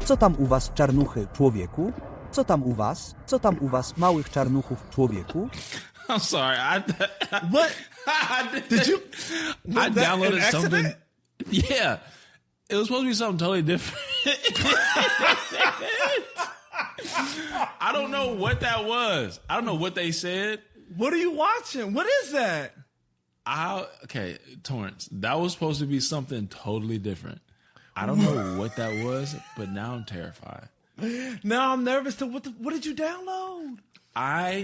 Co tam u was, czarnuchy, człowieku? Co tam u was? Co tam u was, małych czarnuchów, człowieku? I'm sorry. What? Did you? I downloaded something. Accident? Yeah. It was supposed to be something totally different. I don't know what that was. I don't know what they said. What are you watching? What is that? Okay, Torrance, that was supposed to be something totally different. I don't know what that was, but now I'm terrified. Now I'm nervous. What did you download?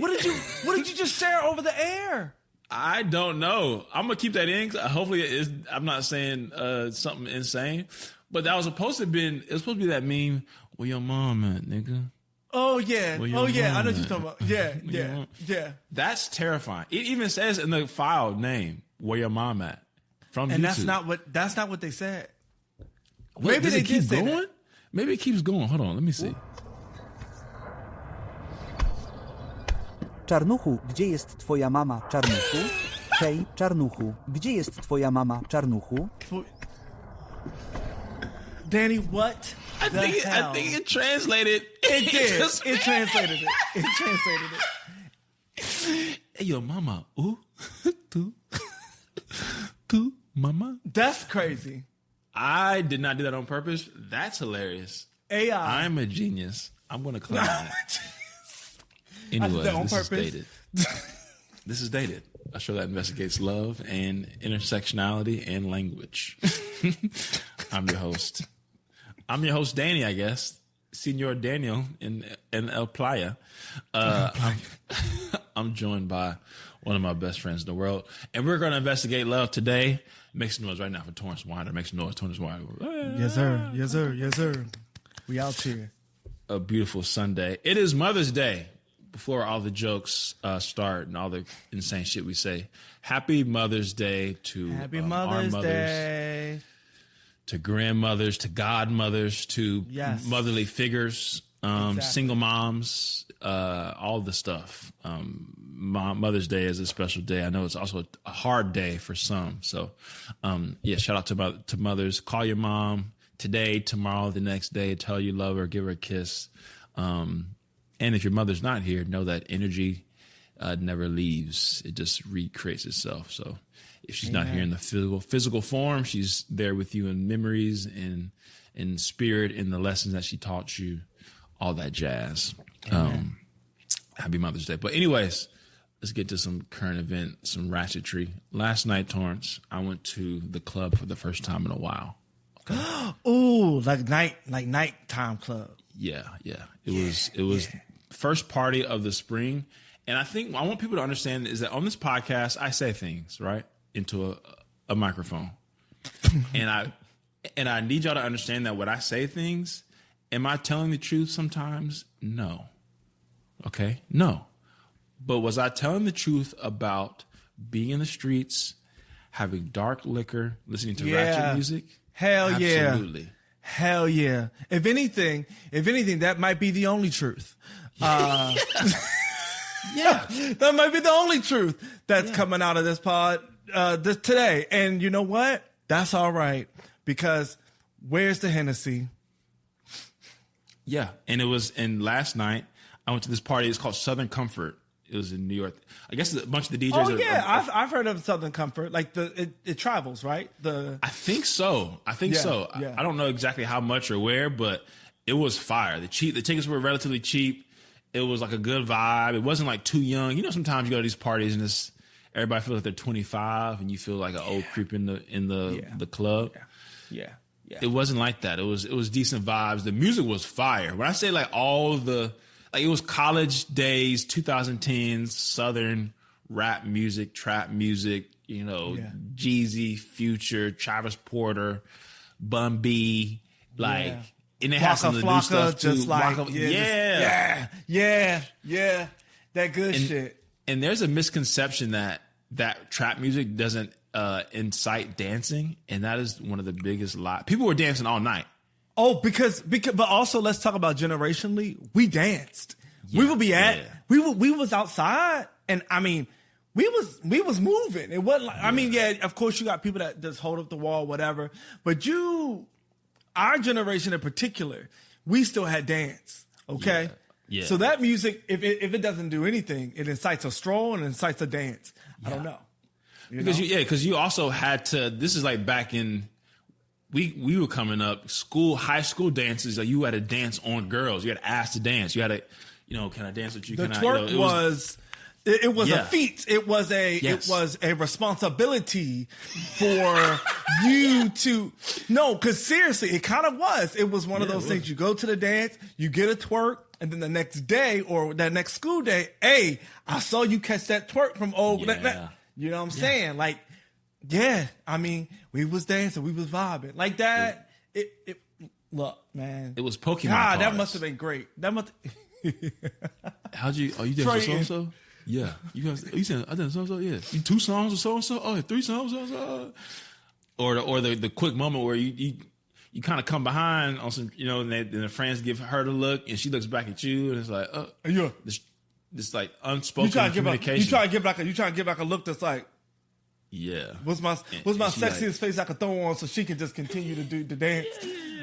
What did you just share over the air? I don't know. I'm gonna keep that in. Hopefully, I'm not saying something insane, but that was supposed to be. It was supposed to be that meme. Where your mom at, nigga? Oh yeah. I know what you're talking about. Yeah. That's terrifying. It even says in the file name where your mom at from And YouTube. that's not what they said. What, Maybe they keep did say going. that. Maybe it keeps going. Hold on, let me see. Czarnuchu, gdzie jest twoja mama, czarnuchu? Hej, czarnuchu, gdzie jest twoja mama, czarnuchu? Danny, what? I think it translated. It did. It translated it. Hey, yo, mama. Ooh, tu mama. That's crazy. I did not do that on purpose. That's hilarious. AI. I'm a genius. I'm going to claim that. Anyway, that on this is purpose. dated. This is dated. A show that investigates love and intersectionality and language. I'm your host. Danny, I guess. Senor Daniel in El Playa. I'm joined by one of my best friends in the world. And we're going to investigate love today. Make some noise right now for Torrance Winder. Make some noise, Torrance Winder. Yes, sir. Yes, sir. Yes, sir. We out here. A beautiful Sunday. It is Mother's Day. Before all the jokes start and all the insane shit we say, Happy Mother's Day to Happy our Mother's mothers, Day. to grandmothers, to godmothers, to motherly figures, single moms, all the stuff. Mother's Day is a special day. I know it's also a hard day for some. So, shout out to mothers. Call your mom today, tomorrow, the next day. Tell her you love her, give her a kiss. And if your mother's not here, know that energy never leaves. It just recreates itself. So if she's not here in the physical form, she's there with you in memories and in spirit, in the lessons that she taught you, all that jazz. Happy Mother's Day. But anyways, let's get to some current event, some ratchetry. Last night, Torrance, I went to the club for the first time in a while. Okay? Ooh, like nighttime club. Yeah. It was first party of the spring. And I want people to understand is that on this podcast, I say things, right, into a microphone. and I need y'all to understand that when I say things, am I telling the truth sometimes? No. Okay? No. But was I telling the truth about being in the streets, having dark liquor, listening to ratchet music? Hell yeah. Absolutely. Hell yeah. If anything, that might be the only truth. Yeah. That might be the only truth that's coming out of this pod today. And you know what? That's all right. Because where's the Hennessy? Yeah. And last night I went to this party. It's called Southern Comfort. It was in New York. I guess a bunch of the DJs. Oh yeah, I've heard of Southern Comfort. Like it travels, right? I think so. Yeah. I don't know exactly how much or where, but it was fire. The tickets were relatively cheap. It was like a good vibe. It wasn't like too young. You know, sometimes you go to these parties and everybody feels like they're 25 and you feel like an old creep in the club. Yeah. It wasn't like that. It was decent vibes. The music was fire. When I say like it was college days, 2010s, Southern rap music, trap music, Jeezy, Future, Travis Porter, Bun B, and it has some of the new stuff too. Just like, that good shit. And there's a misconception that trap music doesn't incite dancing, and that is one of the biggest lies. People were dancing all night. Oh, because, but also let's talk about generationally. We danced. We would be we was outside, and I mean, we was moving. It wasn't like, of course you got people that just hold up the wall, whatever. But our generation in particular, we still had dance. Okay. Yeah. So that music, if it doesn't do anything, it incites a stroll and incites a dance. I don't know. Because you also had to. This is like back in we were coming up, high school dances. Like you had to dance on girls. You had to ask to dance. You had to, can I dance with you? The twerk was a feat. It was a responsibility for you to because seriously, it kind of was. It was one of those things. You go to the dance, you get a twerk, and then the next day or that next school day, hey, I saw you catch that twerk from old. You know what I'm saying? Like, I mean, we was dancing, we was vibing like that. It look, man. It was Pokemon. God, that must have been great. That must. How'd you? Oh, you did so and so. Yeah, you said I did so and so. Yeah, you 2 songs with so and so. Oh, 3 songs. Or the quick moment where you kind of come behind on some, and the friends give her the look, and she looks back at you, and it's like, this like unspoken communication. You try to give back a look that's like, what's my sexiest face I could throw on so she can just continue to do the dance,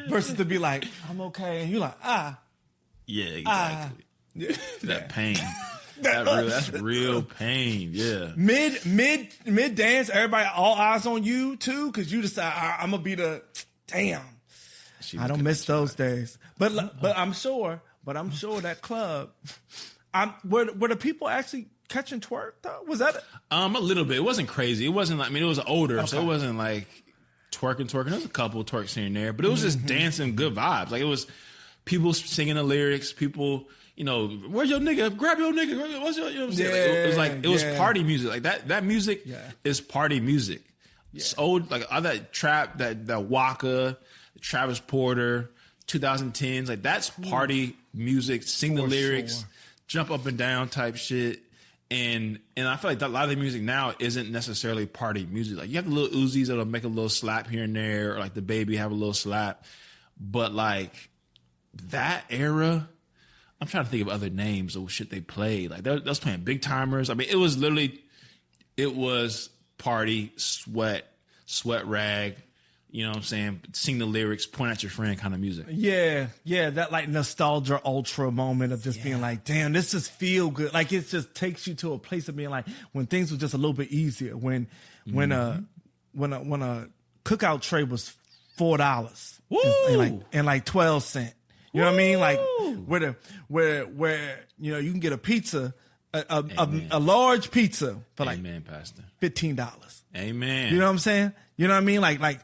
versus to be like, I'm okay, and you're like, yeah, exactly. That pain. That's real pain. Yeah. Mid dance, everybody, all eyes on you too, because you decide I'm gonna be the damn. I don't miss those days, but I'm sure that club. Were the people actually catching twerk though? Was that a little bit? It wasn't crazy. It wasn't like, it was older, so it wasn't like twerking. There was a couple of twerks here and there, but it was just dancing, good vibes. Like it was people singing the lyrics, people, where's your nigga? Grab your nigga. What's your, you know what I'm saying? Like, it was party music. Like that music is party music. Yeah. It's old, like all that trap, that Waka, Travis Porter, 2010s. Like that's party music. Sing the lyrics. Sure. Jump up and down type shit. And I feel like a lot of the music now isn't necessarily party music. Like you have the little Uzis that'll make a little slap here and there, or like the Baby have a little slap. But like that era, I'm trying to think of other names of shit they played. Like they was playing Big Timers. I mean, it was party, sweat rag. You know what I'm saying? Sing the lyrics, point at your friend kind of music. Yeah. That like nostalgia ultra moment of just being like, damn, this just feel good. Like it just takes you to a place of being like when things were just a little bit easier. When a cookout tray was $4 and like 12 cents. You know what I mean? Like where you can get a pizza, a large pizza for like Pastor. $15. Amen. You know what I'm saying? You know what I mean? Like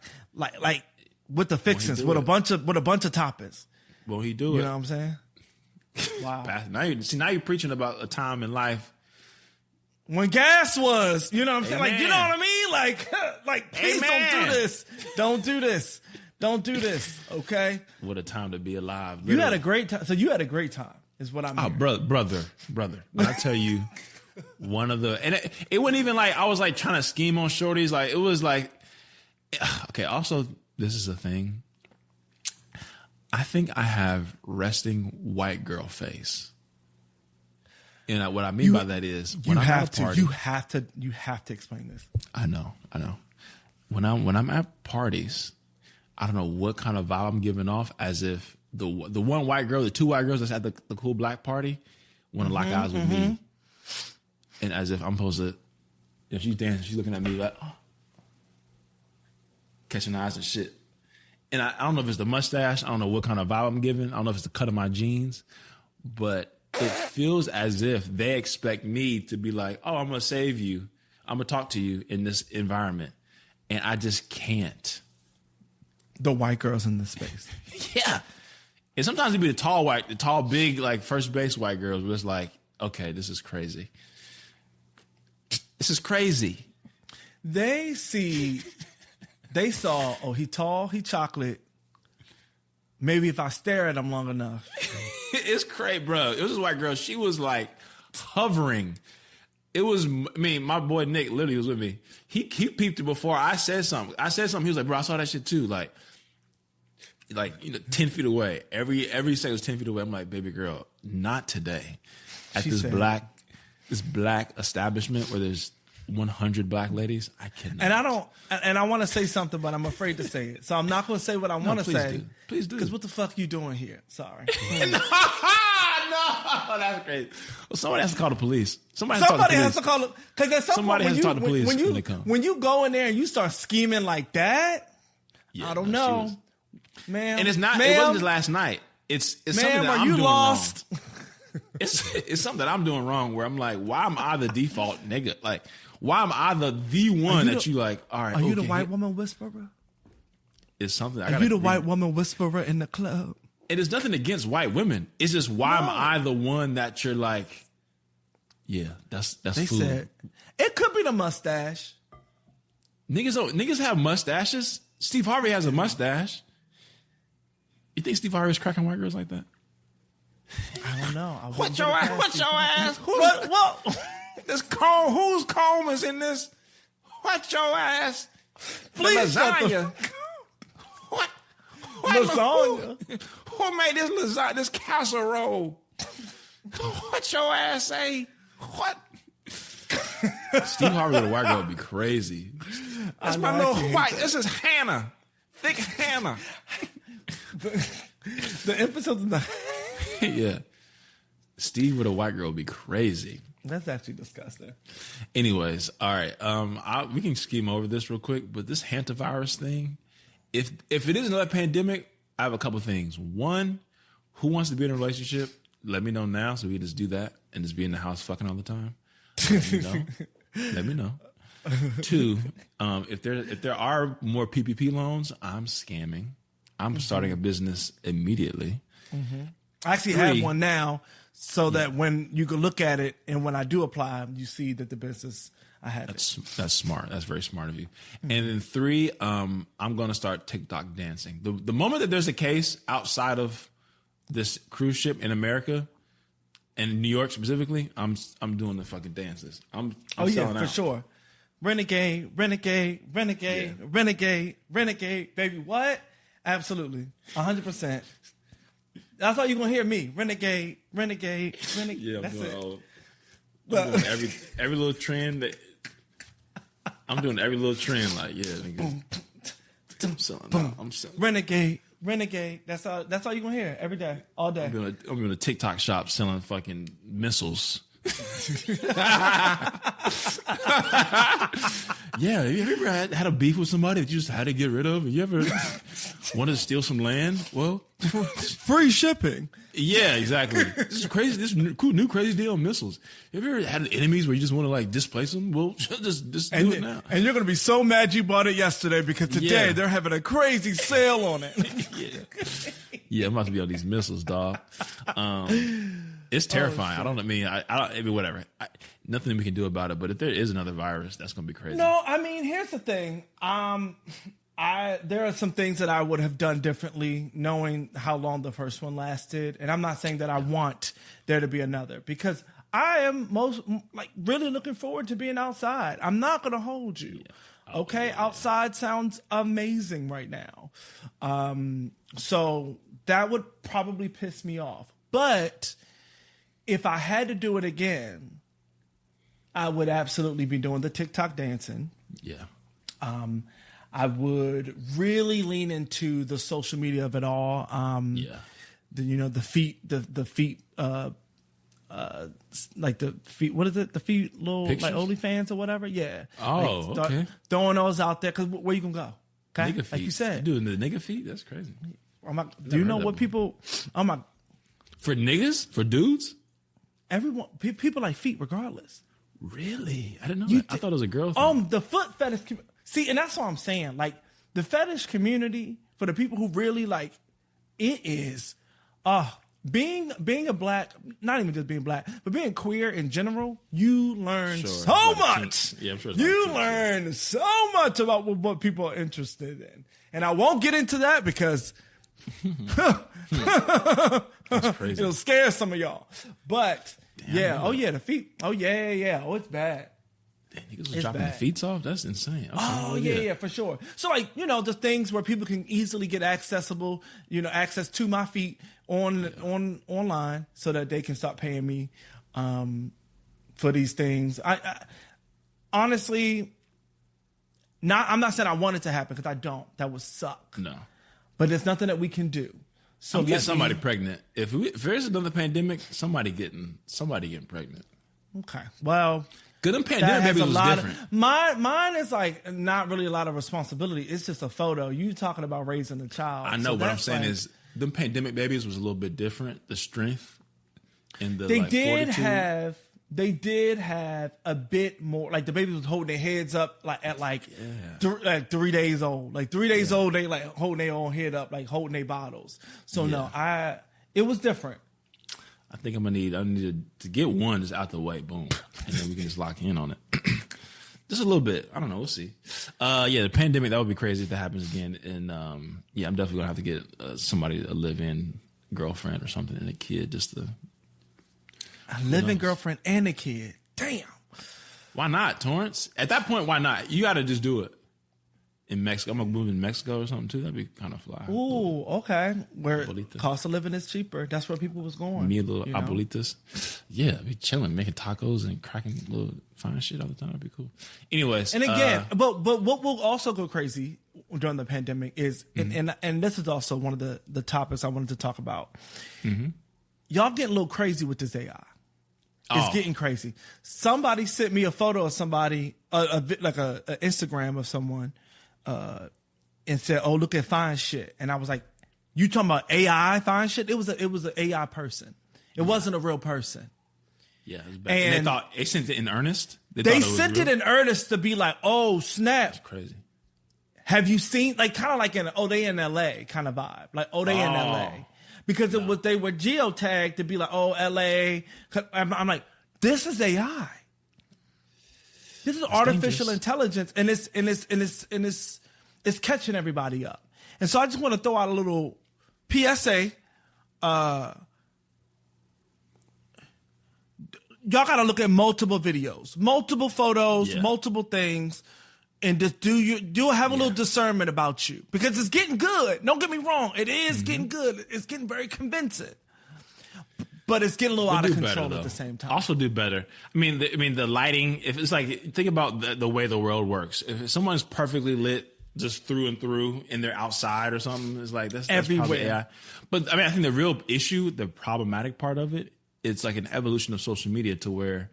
with the fixings, with a bunch of toppings. Won't he do it? You know what I'm saying? Wow. Pastor, now you're preaching about a time in life when gas was, you know what I'm saying? Like, you know what I mean? Like please don't do this. Don't do this, okay? What a time to be alive. Literally. You had a great time. So you had a great time, is what I'm hearing. Oh, brother. When I tell you, one of the... And it wasn't even like I was like trying to scheme on shorties. Like, it was like... Okay, also, this is a thing. I think I have resting white girl face. And what I mean by that is... You have to explain this. I know. When I'm at parties... I don't know what kind of vibe I'm giving off, as if the one white girl, the 2 white girls that's at the cool black party want to lock eyes with me. And as if I'm supposed to, she's dancing, she's looking at me like, catching eyes and shit. And I don't know if it's the mustache, I don't know what kind of vibe I'm giving, I don't know if it's the cut of my jeans, but it feels as if they expect me to be like, oh, I'm going to save you, I'm going to talk to you in this environment. And I just can't. The white girls in this space. Yeah. And sometimes it'd be the tall, big, like first base white girls, but it's like, okay, this is crazy. This is crazy. They saw, oh, he tall, he chocolate. Maybe if I stare at him long enough. It's crazy, bro. It was this white girl. She was like hovering. It was, my boy Nick literally was with me. He peeped it before I said something. He was like, bro, I saw that shit too. Like 10 feet away. Every second was 10 feet away. I'm like, baby girl, not today. At this black establishment where there's 100 black ladies, I cannot. And I want to say something, but I'm afraid to say it. So I'm not going to say what I want to say. Please do. Because what the fuck are you doing here? Sorry. No, that's crazy. Well, somebody has to call the police. Somebody has to call the police. Because at some point, talk to the police when they come. When you go in there and you start scheming like that, I don't know. Ma'am. And it's not, it wasn't just last night. It's something that I'm doing lost? wrong. It's something that I'm doing wrong where I'm like, why am I the default nigga? Like, why am I the one that you like, all right. Are you the white woman whisperer? It's something Are you the white woman whisperer in the club? It is nothing against white women. It's just why am I the one that you're like, yeah, that's they food. Said, it could be the mustache. Niggas have mustaches. Steve Harvey has a mustache. You think Steve Harvey is cracking white girls like that? I don't know. What's your ass? What? This comb, whose comb is in this? What's your ass? Please, lasagna. What lasagna? Who made this lasagna? This casserole? What your ass say? What? Steve Harvey with a white girl would be crazy. That's my little white. This is Hannah, thick Hannah. The episodes in the yeah. Steve with a white girl would be crazy. That's actually disgusting. Anyways, all right. We can scheme over this real quick, but this hantavirus thing, if it is another pandemic, I have a couple things. One, who wants to be in a relationship? Let me know now so we can just do that and just be in the house fucking all the time. Let me know. Two, if there are more PPP loans, I'm scamming. I'm starting a business immediately. Mm-hmm. I actually have one now so that when you can look at it and when I do apply, you see that the business I have. That's smart. That's very smart of you. Mm-hmm. And then three, I'm going to start TikTok dancing. The moment that there's a case outside of this cruise ship in America and New York specifically, I'm doing the fucking dances. I'm selling out. For sure. Renegade, baby. What? Absolutely. 100%. That's all you're going to hear me. Renegade. Yeah, that's it. I'm doing every little trend that I'm doing every little trend like, yeah, nigga. I'm selling. Renegade. That's all you're going to hear every day, all day. I'm doing a TikTok shop selling fucking missiles. Yeah, have you ever had a beef with somebody that you just had to get rid of? You ever wanted to steal some land? Well, free shipping. Yeah, exactly. This is crazy. This new crazy deal on missiles. Have you ever had enemies where you just want to like displace them? Well, just do it now. And you're gonna be so mad you bought it yesterday because today they're having a crazy sale on it. Yeah, I'm about to be on these missiles, dog. It's terrifying. I mean, whatever. Nothing we can do about it. But if there is another virus, that's going to be crazy. No, I mean, here's the thing. There are some things that I would have done differently, knowing how long the first one lasted. And I'm not saying that I want there to be another, because I am really looking forward to being outside. I'm not going to hold you. Yeah. Okay, outside sounds amazing right now. So that would probably piss me off. But if I had to do it again, I would absolutely be doing the TikTok dancing. Yeah. I would really lean into the social media of it all. The feet, like the feet. What is it? The feet, little pictures? Like OnlyFans or whatever. Yeah. Oh, okay. Throwing those out there, because where you gonna go? Okay, nigga feet. Like you said, doing the nigga feet. That's crazy. Do you know what people? For niggas, for dudes, everyone people like feet regardless. Really? I didn't know that. I thought it was a girl thing. The foot fetish. See, and that's what I'm saying. Like, the fetish community, for the people who really like, it is, being a black, not even just being black, but being queer in general, you learn so much. Yeah, I'm sure. You learn so much about what people are interested in. And I won't get into that because that's crazy. It'll scare some of y'all. But damn, the feet. Oh, yeah. Oh, it's bad. Damn, niggas was dropping the feet off? That's insane. Okay, yeah, for sure. So, the things where people can easily get access to my feet online so that they can start paying me for these things. honestly, I'm not saying I want it to happen because I don't. That would suck. No. But there's nothing that we can do. So I'm getting somebody pregnant. If there's another pandemic, somebody getting pregnant. Okay. Well, good. Them pandemic babies was different. Mine is like not really a lot of responsibility. It's just a photo. You talking about raising a child. I know. So what I'm saying is, them pandemic babies was a little bit different. The strength and the fortitude. They did have a bit more, like the babies was holding their heads up at 3 days old. Like 3 days old, they like holding their own head up, like holding their bottles. So it was different. I think I need to get one just out the way, boom, and then we can just lock in on it. Just a little bit. I don't know. We'll see. The pandemic, that would be crazy if that happens again. And I'm definitely gonna have to get somebody, a live-in girlfriend or something, and a kid just to. A living girlfriend and a kid. Damn. Why not, Torrance? At that point, why not? You got to just do it. In Mexico. I'm going to move in Mexico or something, too. That'd be kind of fly. Ooh, okay. Where cost of living is cheaper. That's where people was going. Me, little abuelitas. Yeah, be chilling, making tacos and cracking little fine shit all the time. That'd be cool. Anyways. And again, but what will also go crazy during the pandemic is, and this is also one of the topics I wanted to talk about. Mm-hmm. Y'all getting a little crazy with this AI. It's getting crazy. Somebody sent me a photo of somebody, like a Instagram of someone, and said, "Oh, look at fine shit." And I was like, "You talking about AI fine shit?" It was an AI person. It wasn't a real person. Yeah, it was bad. And they thought they sent it in earnest. They sent it in earnest to be like, "Oh snap, that's crazy." Have you seen kind of like they in LA kind of vibe, like they in LA. Because they were geotagged to be like, oh, LA. I'm like, this is AI. This is artificial intelligence, and it's catching everybody up. And so I just want to throw out a little PSA. Y'all got to look at multiple videos, multiple photos, multiple things. And just have a little discernment about you, because it's getting good. Don't get me wrong; it is getting good. It's getting very convincing, but it's getting a little out of control at the same time. Also, do better. I mean, the lighting. If it's like, think about the way the world works. If someone's perfectly lit just through and through, and they're outside or something, it's like that's everywhere. Probably AI. But I mean, I think the real issue, the problematic part of it, it's like an evolution of social media to where,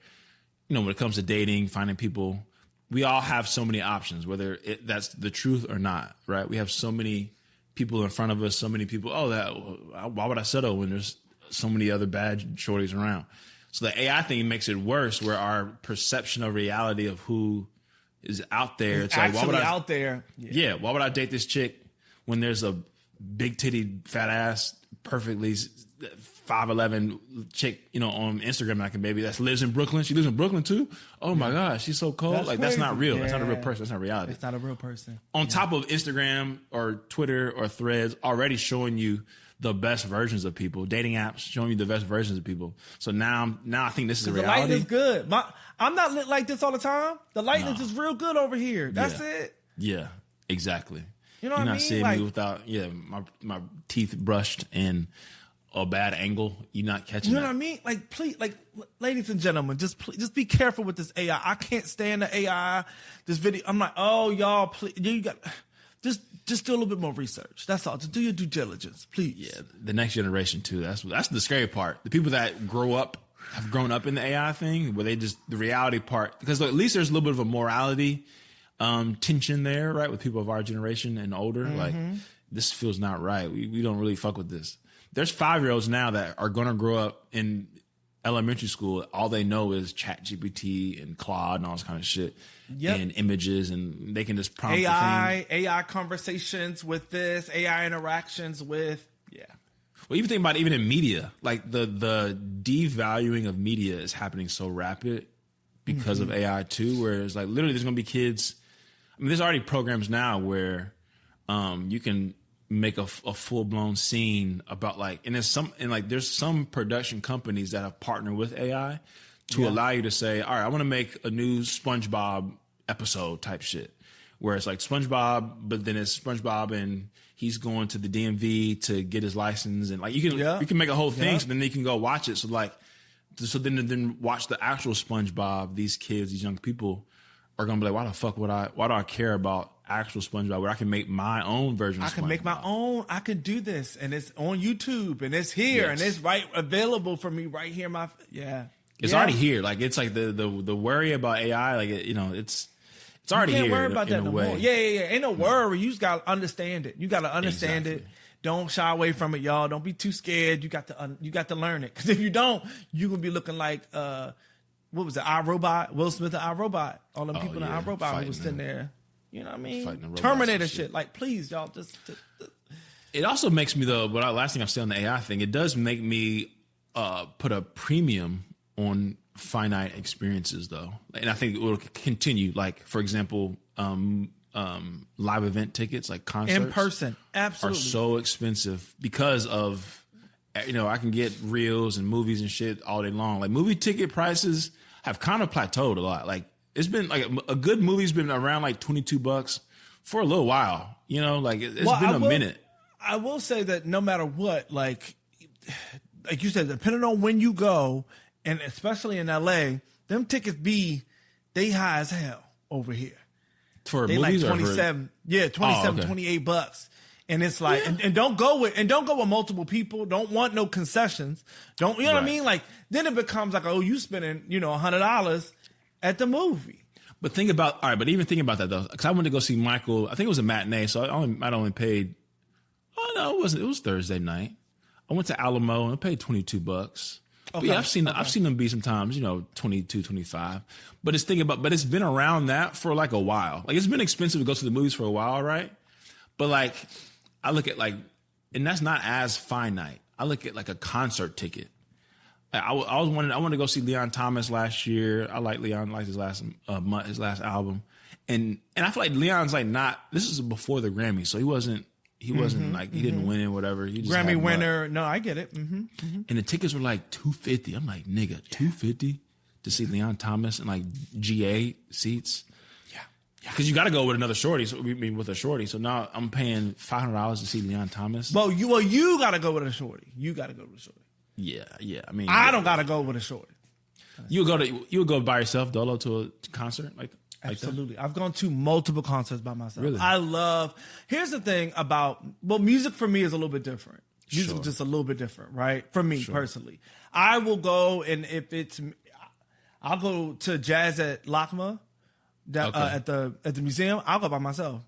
when it comes to dating, finding people. We all have so many options, whether that's the truth or not, right? We have so many people in front of us, so many people. Why would I settle when there's so many other bad shorties around? So the AI thing makes it worse, where our perception of reality of who is out there. It's like, why would out there? Yeah, why would I date this chick when there's a big titty, fat ass, perfectly 5'11" chick, on Instagram, like a baby that lives in Brooklyn. She lives in Brooklyn too. Oh my gosh, she's so cold. That's not real. Yeah. That's not a real person. That's not reality. It's not a real person. On top of Instagram or Twitter or Threads already showing you the best versions of people, dating apps showing you the best versions of people. So now I think this is a reality. The lighting is good. I'm not lit like this all the time. The lighting is just real good over here. That's it. Yeah, exactly. You know what I mean? You're not seeing me without my teeth brushed and a bad angle. You're not catching. You know what I mean? Like, please, ladies and gentlemen, just be careful with this AI. I can't stand the AI. This video, I'm like, oh y'all, please, you got just do a little bit more research. That's all. Just do your due diligence, please. Yeah, the next generation too. That's the scary part. The people that have grown up in the AI thing, where the reality part, because at least there's a little bit of a morality tension there, right, with people of our generation and older. Like, this feels not right. We don't really fuck with this. There's 5-year-olds now that are going to grow up in elementary school. All they know is ChatGPT and Claude and all this kind of shit, and images, and they can just prompt AI conversations with this, AI interactions with, Well, even think about it, even in media, like the devaluing of media is happening so rapid because of AI too, where it's like literally there's going to be kids. I mean, there's already programs now where you can make a full-blown scene about there's some production companies that have partnered with AI to allow you to say, all right, I want to make a new SpongeBob episode type shit, where it's like SpongeBob, but then it's SpongeBob and he's going to the DMV to get his license, and you can make a whole thing, so then they can go watch it. So then watch the actual SpongeBob. These kids, these young people are gonna be like, why do I care about actual SpongeBob where I can make my own version of SpongeBob? I can make my own. I can do this, and it's on YouTube, and it's here, and it's right available for me right here. It's already here. Like it's like the worry about AI. Like it's already here. Worry about that in no a way. more. Yeah. Ain't no worry. You just gotta understand it. You gotta understand it. Don't shy away from it, y'all. Don't be too scared. You got to learn it. Because if you don't, you gonna be looking like what was it? iRobot, Will Smith, and iRobot. All them people in iRobot who was sitting there. You know what I mean? Terminator shit. Like, please, y'all, just. It also makes me though. But last thing I've said on the AI thing, it does make me put a premium on finite experiences though, and I think it will continue. Like, for example, live event tickets, like concerts in person, absolutely, are so expensive because of I can get reels and movies and shit all day long. Like movie ticket prices have kind of plateaued a lot. Like it's been like a good movie's been around like $22 for a little while. Like it's been a minute. I will say that no matter what, like you said, depending on when you go, and especially in LA, them tickets they high as hell over here. For they movies like 27, $28. And it's like, and don't go with multiple people. Don't want no concessions. Don't, you know what I mean? Like, then it becomes like, oh, you spending, $100 at the movie. But even think about that though. Cause I went to go see Michael, I think it was a matinee. So I'd only paid, it wasn't, it was Thursday night. I went to Alamo and I paid $22. Okay. But yeah, I've seen them be sometimes, 22, 25. But it's been around that for like a while. Like it's been expensive to go to the movies for a while, right? But like I look at and that's not as finite. I look at like a concert ticket. I wanted to go see Leon Thomas last year. I like Leon, his last album, and I feel like Leon's like this is before the Grammy, so he wasn't like he didn't win it, whatever. He just Grammy winner. No, I get it. Mm-hmm. Mm-hmm. And the tickets were like $250. I'm like, nigga, $250 to see Leon Thomas and like GA seats. Yeah. Because you got to go with another shorty. So with a shorty. So now I'm paying $500 to see Leon Thomas. Well, you got to go with a shorty. You got to go with a shorty. Yeah. I mean, I don't got to go with a shorty. You would go by yourself, Dolo, to a concert like Absolutely. I've gone to multiple concerts by myself. Really? Here's the thing about, music for me is a little bit different. Music is just a little bit different, right? For me personally. I will go, and I'll go to jazz at LACMA, at the museum. I'll go by myself.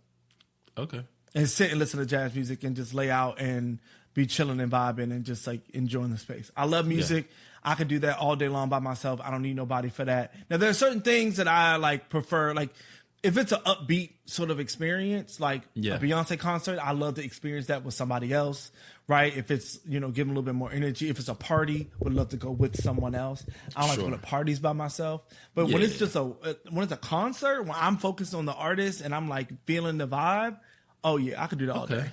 Okay. And sit and listen to jazz music and just lay out and be chilling and vibing and just like enjoying the space. I love music. Yeah. I could do that all day long by myself. I don't need nobody for that. Now, there are certain things that I like prefer. Like if it's an upbeat sort of experience, like a Beyonce concert, I love to experience that with somebody else, right? If it's, giving a little bit more energy. If it's a party, would love to go with someone else. I don't like going to parties by myself. But when it's just when it's a concert, when I'm focused on the artist and I'm like feeling the vibe, oh yeah, I could do that all day.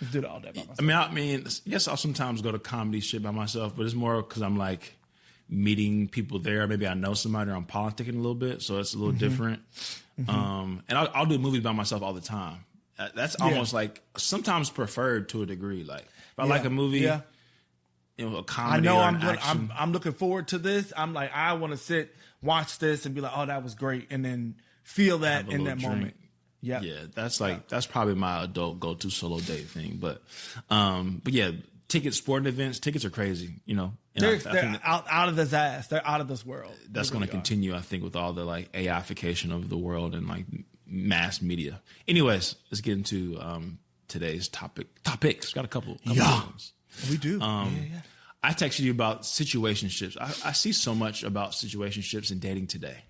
Just do that all day by myself. I mean, yes, I'll sometimes go to comedy shit by myself, but it's more because I'm like meeting people there. Maybe I know somebody or I'm politicking a little bit, so it's a little different. Mm-hmm. And I'll do movies by myself all the time. That's almost like sometimes preferred to a degree. Like if I like a movie, a comedy. I know I'm looking forward to this. I'm like, I want to sit, watch this, and be like, oh, that was great, and then feel that in that moment. Yeah, that's probably my adult go-to solo date thing. But yeah, sporting events, tickets are crazy. They're out of this ass. They're out of this world. That's going to continue, I think, with all the like AIification of the world and like mass media. Anyways, let's get into today's topics. Got a couple things. We do. I texted you about situationships. I see so much about situationships and dating today.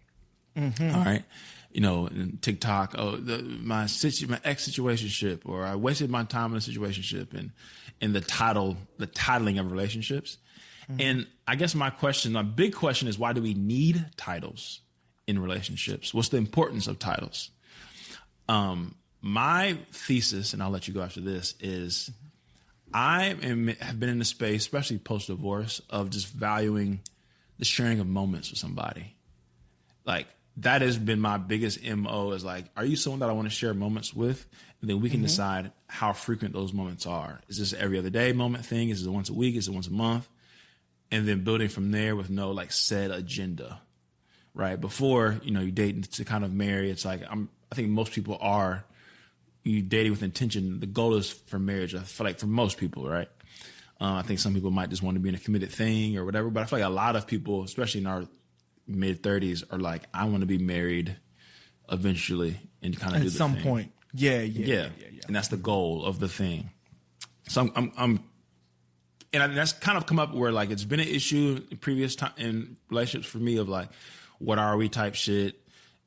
Mm-hmm. All right. In TikTok, my ex situationship, or I wasted my time in a situationship, and the titling of relationships. Mm-hmm. And I guess my big question is, why do we need titles in relationships? What's the importance of titles? My thesis, and I'll let you go after this, is have been in the space, especially post-divorce, of just valuing the sharing of moments with somebody. Like, that has been my biggest MO, is like, are you someone that I want to share moments with? And then we can decide how frequent those moments are. Is this an every other day moment thing? Is it once a week? Is it once a month? And then building from there with no like set agenda. right? Before, you date to kind of marry. It's like, I think most people are, you dating with intention. The goal is for marriage. I feel like for most people, right? I think some people might just want to be in a committed thing or whatever, but I feel like a lot of people, especially in our mid 30s, are like, I want to be married eventually and kind of do the thing. At some point. Yeah. And that's the goal of the thing. So and that's kind of come up where like it's been an issue in previous time in relationships for me of like, what are we type shit.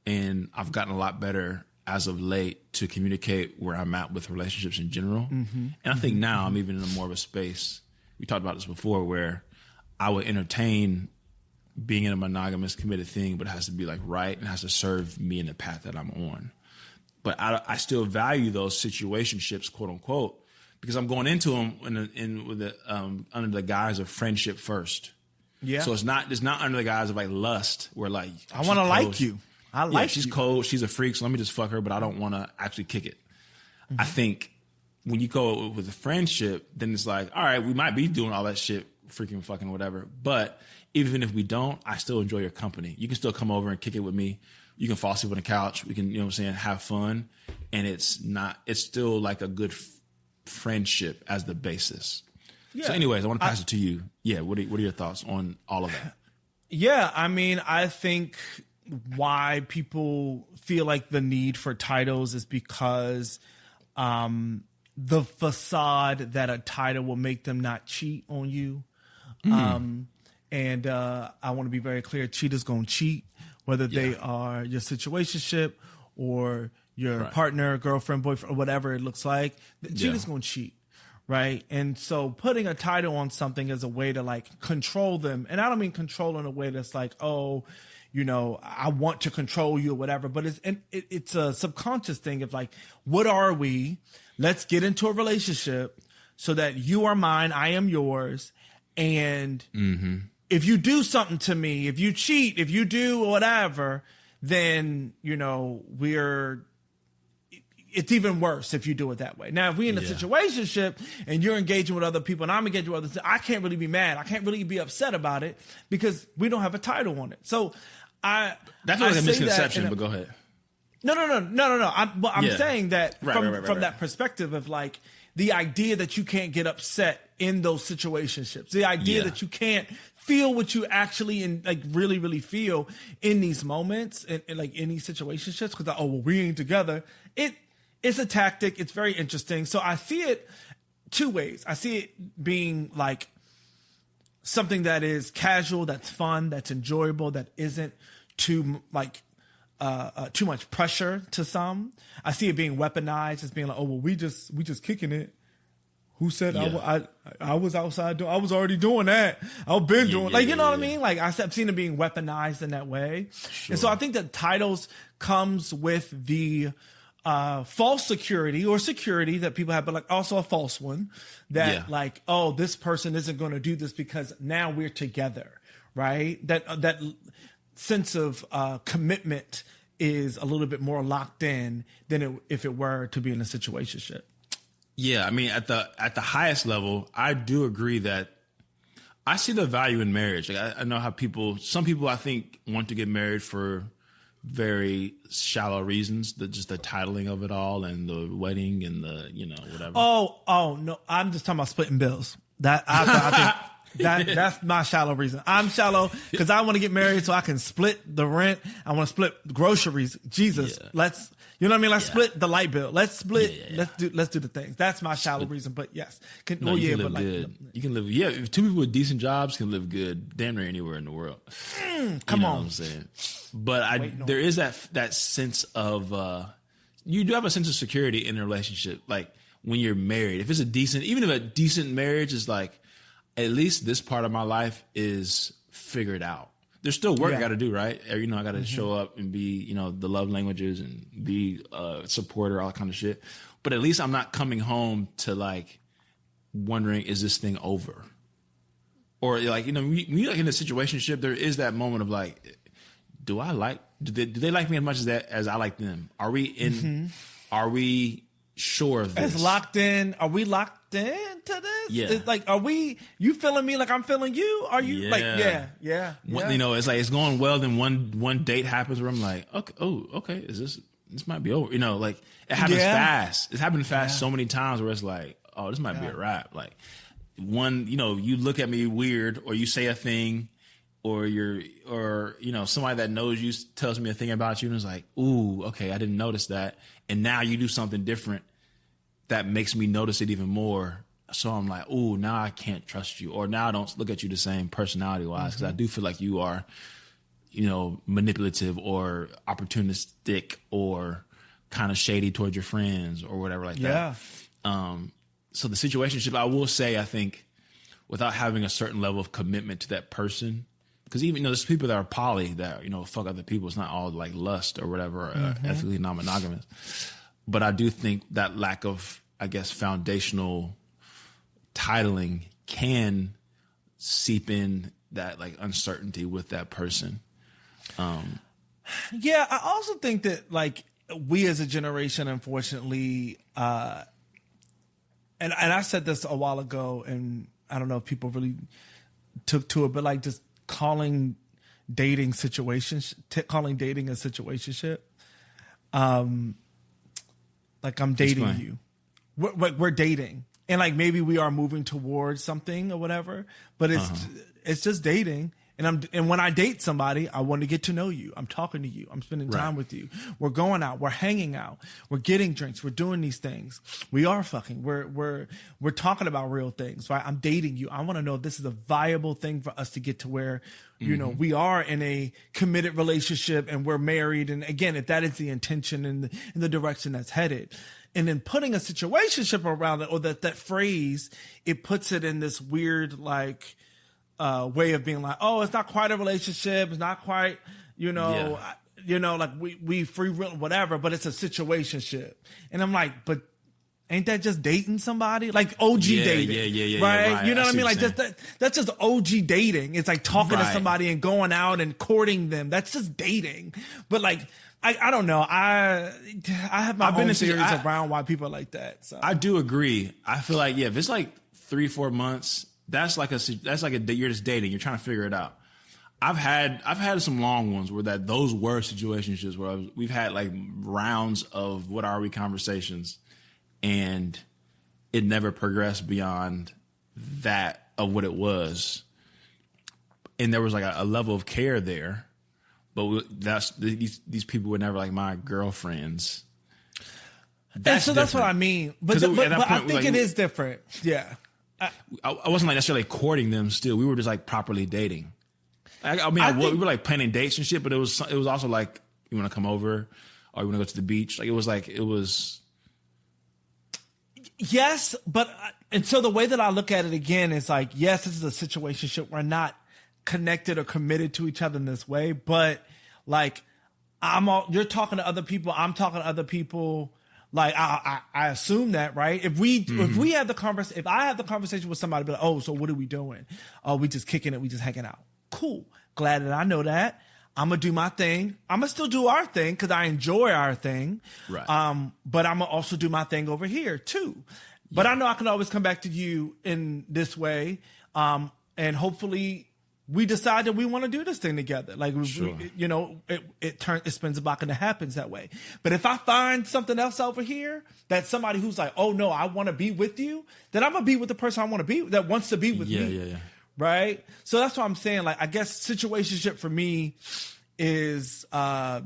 And I've gotten a lot better as of late to communicate where I'm at with relationships in general. Mm-hmm. And I think now I'm even in a more of a space. We talked about this before where I would entertain being in a monogamous committed thing, but it has to be like right and has to serve me in the path that I'm on. But I still value those situationships, quote unquote, because I'm going into them under the guise of friendship first. Yeah. So it's not under the guise of like lust, where like I want to like you. I like she's you. cold. She's a freak. So let me just fuck her, but I don't want to actually kick it. Mm-hmm. I think when you go with a friendship, then it's like, all right, we might be doing all that shit, freaking fucking whatever. But even if we don't, I still enjoy your company. You can still come over and kick it with me. You can fall asleep on the couch. We can, have fun. And it's still like a good friendship as the basis. Yeah. So anyways, I want to pass it to you. Yeah. What are your thoughts on all of that? Yeah. I mean, I think why people feel like the need for titles is because the facade that a title will make them not cheat on you. And I want to be very clear, cheaters gonna cheat, whether they are your situationship or your partner, girlfriend, boyfriend, or whatever it looks like. The cheater's gonna cheat, right? And so putting a title on something is a way to like control them. And I don't mean control in a way that's like, oh, I want to control you or whatever, but it's a subconscious thing of like, what are we? Let's get into a relationship so that you are mine, I am yours. And if you do something to me, if you cheat, if you do whatever, then, it's even worse if you do it that way. Now, if we're in a situationship and you're engaging with other people and I'm engaging with others, I can't really be mad. I can't really be upset about it because we don't have a title on it. So that's like a misconception, but go ahead. No. I'm saying that from that perspective of like the idea that you can't get upset in those situationships, the idea that you can't feel what you actually really, really feel in these moments and like in these situationships because we ain't together. It's a tactic. It's very interesting. So I see it two ways. I see it being like something that is casual, that's fun, that's enjoyable, that isn't too much pressure to some. I see it being weaponized as being like, we just kicking it. Who said I was outside? I was already doing that. I've been doing what I mean? Like I've seen it being weaponized in that way. Sure. And so I think that titles comes with the false security or security that people have, but like also a false one that like, this person isn't going to do this because now we're together, right? That sense of commitment is a little bit more locked in than if it were to be in a situationship. Yeah, I mean, at the highest level, I do agree that I see the value in marriage. Like I know how some people I think want to get married for very shallow reasons, just the titling of it all and the wedding and the whatever. Oh no, I'm just talking about splitting bills. That I think that's my shallow reason. I'm shallow because I want to get married so I can split the rent. I want to split groceries. Jesus, let's. You know what I mean? Let's split the light bill. Let's split. Yeah. Let's do the things. That's my shallow reason. But yes, you can live good. You can live. Yeah, if two people with decent jobs can live good, damn near anywhere in the world. Come on, what I'm saying. But there is that sense of you do have a sense of security in a relationship. Like when you're married, if it's even if a decent marriage is like, at least this part of my life is figured out. There's still work I got to do, right? I got to show up and be, the love languages and be a supporter, all that kind of shit. But at least I'm not coming home to like wondering, is this thing over? Or like, when you're like in a situationship, there is that moment of like, do they like me as much as I like them? Are we sure of this. As locked in, are we locked in to this? Yeah. It's like, you feeling me like I'm feeling you? Are you yeah. You know, it's like it's going well. Then one date happens where I'm like, okay, this might be over. You know, like it happens fast. It's happened fast so many times where it's like, oh, this might be a wrap. Like you look at me weird, or you say a thing, or somebody that knows you tells me a thing about you and is like, ooh, okay, I didn't notice that. And now you do something different that makes me notice it even more. So I'm like, ooh, now I can't trust you. Or now I don't look at you the same personality wise, because I do feel like you are, manipulative or opportunistic or kind of shady towards your friends or whatever like that. So the situationship, I will say, I think without having a certain level of commitment to that person, because even, there's people that are poly that, fuck other people. It's not all like lust or whatever, ethically non-monogamous. But I do think that lack of, I guess, foundational titling can seep in that like uncertainty with that person. I also think that like we as a generation, unfortunately, and I said this a while ago, and I don't know if people really took to it, but like just calling dating a situationship. Like I'm dating you. We're dating. And like maybe we are moving towards something or whatever, but it's just dating. And when I date somebody, I want to get to know you. I'm talking to you. I'm spending time with you. We're going out. We're hanging out. We're getting drinks. We're doing these things. We are fucking. We're talking about real things, right? I'm dating you. I want to know if this is a viable thing for us to get to where, we are in a committed relationship and we're married. And again, if that is the intention and in the direction that's headed. And then putting a situationship around it, or that phrase, it puts it in this weird, like, way of being like, oh, it's not quite a relationship. It's not quite, like we free will, whatever, but it's a situationship. And I'm like, but ain't that just dating somebody? Like OG dating. Right? You know what I mean? Like that's just OG dating. It's like talking to somebody and going out and courting them. That's just dating. But like, I don't know. I have my own theories around why people are like that. So I do agree. I feel like, if it's like 3-4 months, that's like you're just dating. You're trying to figure it out. I've had some long ones where those were situationships where we've had like rounds of what are we conversations, and it never progressed beyond that of what it was. And there was like a level of care there, but these people were never like my girlfriends. That's what I mean. But I think it is different. Yeah. I wasn't like necessarily courting them still. We were just like properly dating. We were like planning dates and shit, but it was also like, you want to come over or you want to go to the beach? Like it was. Yes, and so the way that I look at it again is like, yes, this is a situationship. We're not connected or committed to each other in this way, but like you're talking to other people. I'm talking to other people. Like I assume that, right? If I have the conversation with somebody, be like, oh, so what are we doing? Oh, we just kicking it. We just hanging out. Cool. Glad that I know that. I'm gonna do my thing. I'm gonna still do our thing because I enjoy our thing. Right. But I'm gonna also do my thing over here too. But I know I can always come back to you in this way. And hopefully we decide that we want to do this thing together. Like, sure. it spins a block and it happens that way. But if I find something else over here, that's somebody who's like, oh no, I want to be with you, then I'm going to be with the person I want to be with, that wants to be with me. Yeah. Right? So that's what I'm saying. Like, I guess situationship for me is, I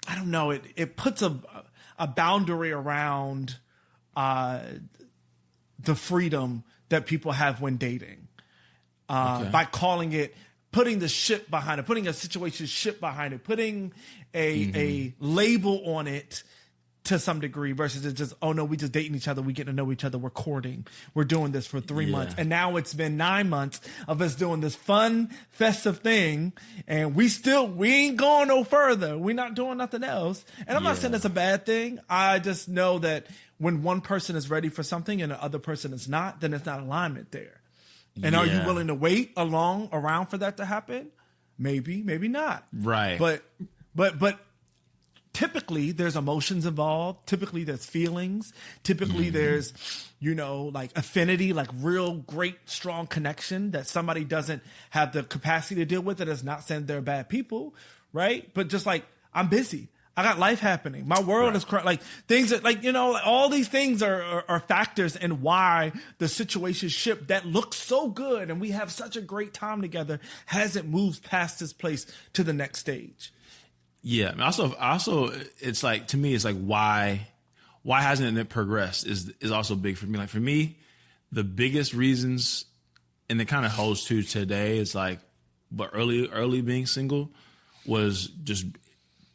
don't know. It puts a boundary around, the freedom that people have when dating. By calling it, putting the ship behind it, putting a situationship behind it, putting a label on it to some degree versus it's just, oh no, we just dating each other. We get to know each other. We're courting. We're doing this for 3 months. And now it's been 9 months of us doing this fun, festive thing. And we ain't going no further. We're not doing nothing else. And I'm not saying that's a bad thing. I just know that when one person is ready for something and the other person is not, then it's not alignment there. And are you willing to wait around for that to happen? Maybe, maybe not. Right. But typically there's emotions involved. Typically there's feelings. Typically there's, like affinity, like real great, strong connection that somebody doesn't have the capacity to deal with. It is not saying they're bad people, right? But just like, I'm busy. I got life happening. My world is like things that all these things are factors in why the situationship that looks so good and we have such a great time together hasn't moved past this place to the next stage. Yeah. Also, it's like, to me, it's like, why hasn't it progressed is also big for me. Like for me, the biggest reasons, and it kind of holds true today, is like, but early being single was just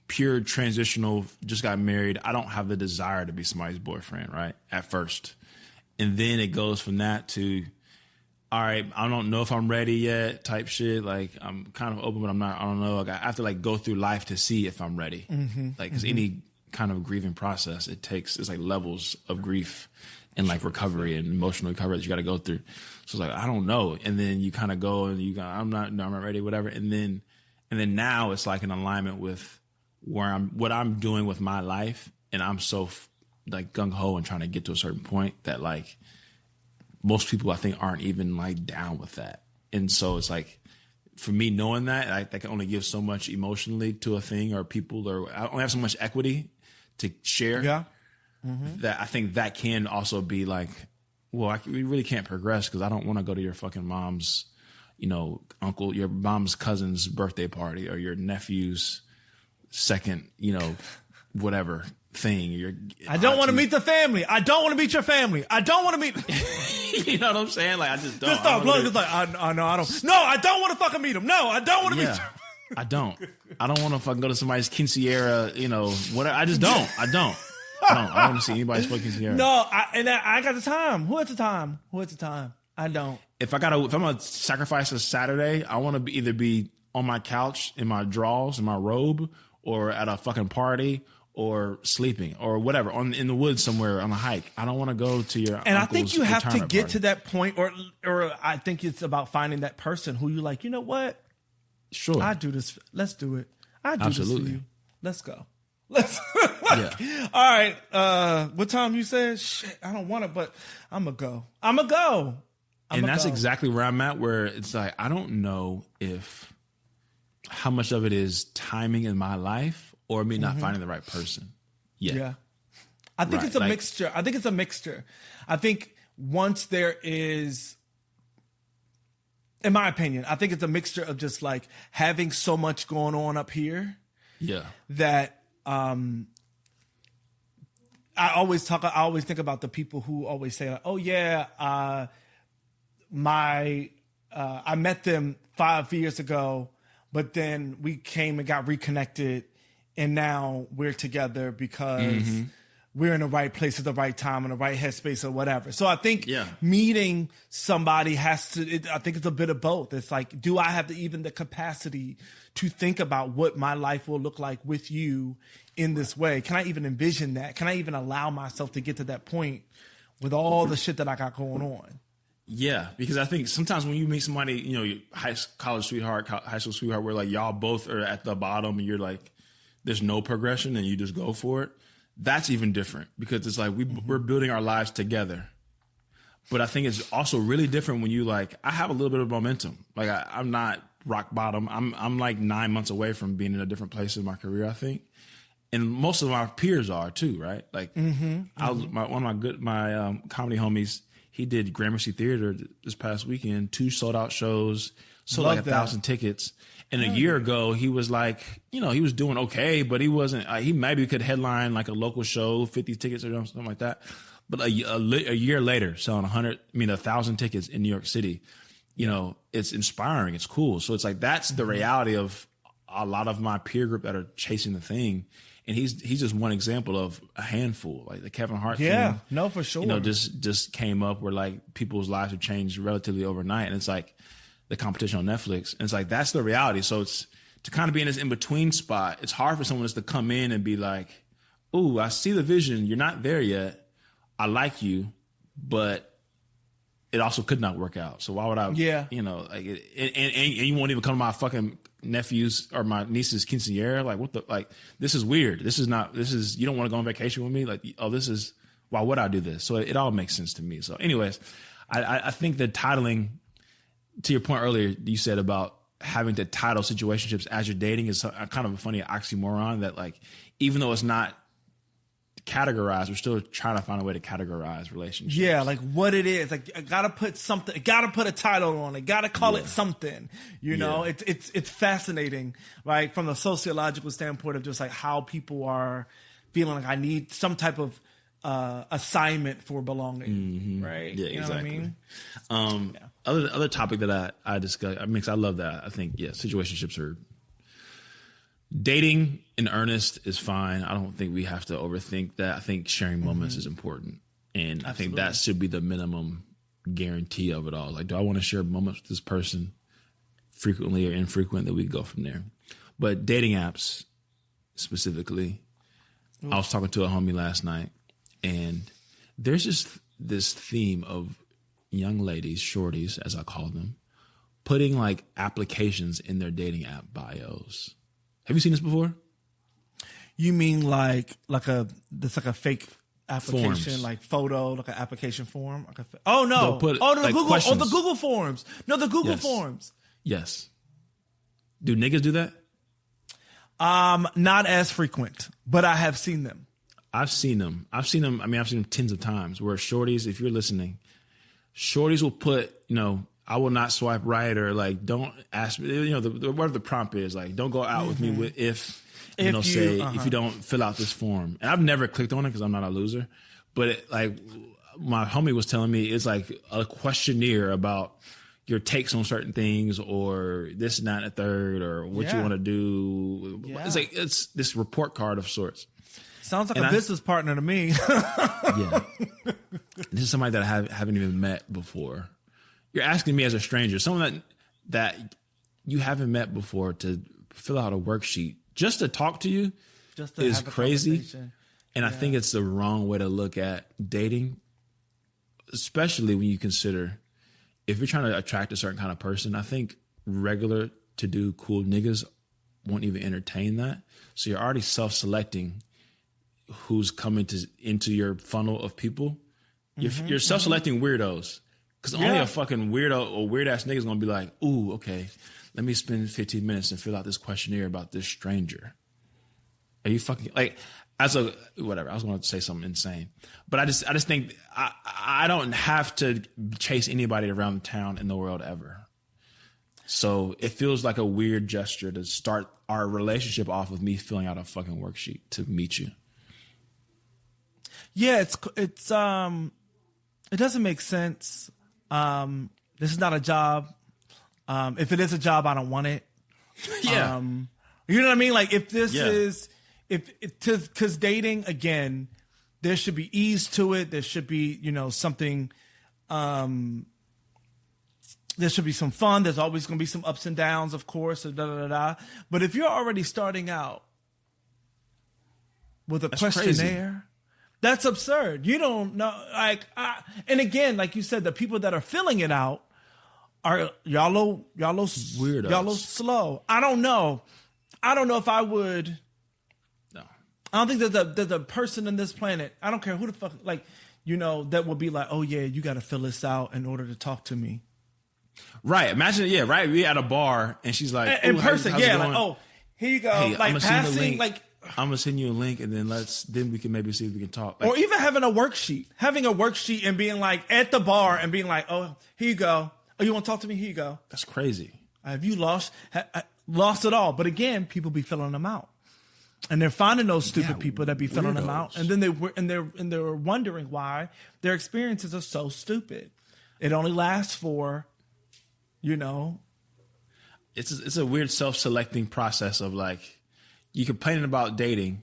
pure transitional, just got married. I don't have the desire to be somebody's boyfriend, right? At first. And then it goes from that to, all right, I don't know if I'm ready yet type shit. Like I'm kind of open, but I'm not, I don't know. Like I have to like go through life to see if I'm ready. Like, cause any kind of grieving process, it's like levels of grief and like recovery and emotional recovery that you got to go through. So it's like, I don't know. And then you kind of go and I'm not ready, whatever. And then now it's like in alignment with what I'm doing with my life, and I'm so like gung ho and trying to get to a certain point that like most people I think aren't even like down with that. And so it's like, for me, knowing that I can only give so much emotionally to a thing or people, or I only have so much equity to share. Yeah. That I think that can also be like, well, we really can't progress because I don't want to go to your fucking mom's, uncle, your mom's cousin's birthday party or your nephew's second, whatever thing. I don't want to meet the family. I don't want to meet your family. I don't want to meet. You know what I'm saying? Like I just don't. Just stop. Just like I know. I don't. No, I don't want to fucking meet him. No, I don't want to meet. I don't want to fucking go to somebody's quinceañera. Whatever. I just don't. I don't want to see anybody's fucking quinceañera. No, I got the time. Who has the time? I don't. If I'm gonna sacrifice a Saturday, I want to either be on my couch in my drawers in my robe, or at a fucking party, or sleeping, or whatever, in the woods somewhere on a hike. I don't want to go to your And I think you have to get party. to that point, or I think it's about finding that person who you like, you know what? Sure. I do this. Let's do it. I do Absolutely. this for you. Let's go. Yeah. All right. What time you said? Shit, I don't want to, but I'm going to go. And that's exactly where I'm at, where it's like, I don't know how much of it is timing in my life or me not finding the right person yet. Yeah. I think it's a mixture. I think once there is, in my opinion, I think it's a mixture of just like having so much going on up here. Yeah. That I always think about the people who always say, like, oh yeah, I met them 5 years ago, but then we came and got reconnected, and now we're together because we're in the right place at the right time, in the right headspace, or whatever. So I think meeting somebody I think it's a bit of both. It's like, do I have even the capacity to think about what my life will look like with you in this way? Can I even envision that? Can I even allow myself to get to that point with all the shit that I got going on? Yeah, because I think sometimes when you meet somebody, your high school sweetheart, where like y'all both are at the bottom and you're like, there's no progression and you just go for it. That's even different because it's like we're building our lives together. But I think it's also really different when you like, I have a little bit of momentum. Like I'm not rock bottom. I'm like 9 months away from being in a different place in my career, I think. And most of my peers are too, right? Like one of my comedy homies, he did Gramercy Theater this past weekend, 2 sold out shows, sold like 1,000 tickets. And a year ago, he was like, he was doing okay, but he wasn't, he maybe could headline like a local show, 50 tickets or something like that. But a year later, selling 1,000 tickets in New York City, it's inspiring. It's cool. So it's like, that's the reality of a lot of my peer group that are chasing the thing. And he's just one example of a handful, like the Kevin Hart thing. Yeah, no, for sure. Just came up where like people's lives have changed relatively overnight. And it's like the competition on Netflix. And it's like, that's the reality. So it's to kind of be in this in-between spot. It's hard for someone just to come in and be like, ooh, I see the vision. You're not there yet. I like you, but it also could not work out. So why would I, and you won't even come to my fucking nephew's or my niece's quinceañera. Like, what the, like, this is weird. You don't want to go on vacation with me? Like, oh, why would I do this? So it all makes sense to me. So anyways, I think that titling, to your point earlier, you said about having to title situationships as you're dating is kind of a funny oxymoron that, like, even though it's not categorized, we're still trying to find a way to categorize relationships. Yeah, like what it is. Like, I gotta put something, gotta put a title on it, gotta call it something. You know, it's fascinating, right? From the sociological standpoint of just like how people are feeling like I need some type of assignment for belonging, right? Yeah, you know exactly. what I mean? Other topic that I discuss, I love that. I think, situationships are, dating in earnest is fine. I don't think we have to overthink that. I think sharing moments is important. And I think that should be the minimum guarantee of it all. Like, do I want to share moments with this person frequently or infrequent? That we go from there. But dating apps specifically, I was talking to a homie last night, and there's just this theme of young ladies, shorties, as I call them, putting like applications in their dating app bios. Have you seen this before? You mean like a fake application, Forms. like photo, like an application form? Like oh no! Put, the like, Google, questions. the Google forms. No, the Google forms. Yes. Do niggas do that? Not as frequent, but I have seen them. I've seen them. I've seen them tens of times where shorties, if you're listening, shorties will put, I will not swipe right, or like, don't ask me, whatever the prompt is, like, don't go out with me if you don't fill out this form. And I've never clicked on it because I'm not a loser. But my homie was telling me it's like a questionnaire about your takes on certain things, or this and that and a third, or what you want to do. Yeah. It's like, it's this report card of sorts. Sounds like a business partner to me. Yeah. This is somebody that I haven't even met before. You're asking me as a stranger, someone that you haven't met before, to fill out a worksheet just to talk to you is crazy. And I think it's the wrong way to look at dating, especially when you consider if you're trying to attract a certain kind of person. I think regular to do cool niggas won't even entertain that. So you're already self-selecting who's coming into your funnel of people. You're self-selecting weirdos. Because only a fucking weirdo or weird-ass nigga is going to be like, ooh, okay, let me spend 15 minutes and fill out this questionnaire about this stranger. Are you fucking, like, whatever, I was going to say something insane. But I just think I don't have to chase anybody around town in the world ever. So it feels like a weird gesture to start our relationship off with me filling out a fucking worksheet to meet you. Yeah, it doesn't make sense. This is not a job. If it is a job, I don't want it. Yeah. You know what I mean? Like, if this is, because dating, again, there should be ease to it. There should be, something, there should be some fun. There's always going to be some ups and downs, of course, But if you're already starting out with a questionnaire, crazy. That's absurd. You don't know, and again, like you said, the people that are filling it out are y'all weirdos. Y'all slow. I don't know if I would. No, I don't think there's a person in this planet. I don't care who the fuck, that would be like, oh yeah, you got to fill this out in order to talk to me. Right. Imagine, right. We at a bar and she's like, in person, how's like, oh, here you go. Hey, like passing, like. I'm gonna send you a link, and then we can maybe see if we can talk. Or even having a worksheet and being like at the bar and being like, oh, here you go. Oh, you want to talk to me? Here you go. That's crazy. Have you lost it all? But again, people be filling them out, and they're finding those stupid people that be filling them out, and then they're wondering why their experiences are so stupid. It only lasts for, It's a weird self-selecting process of like. You complaining about dating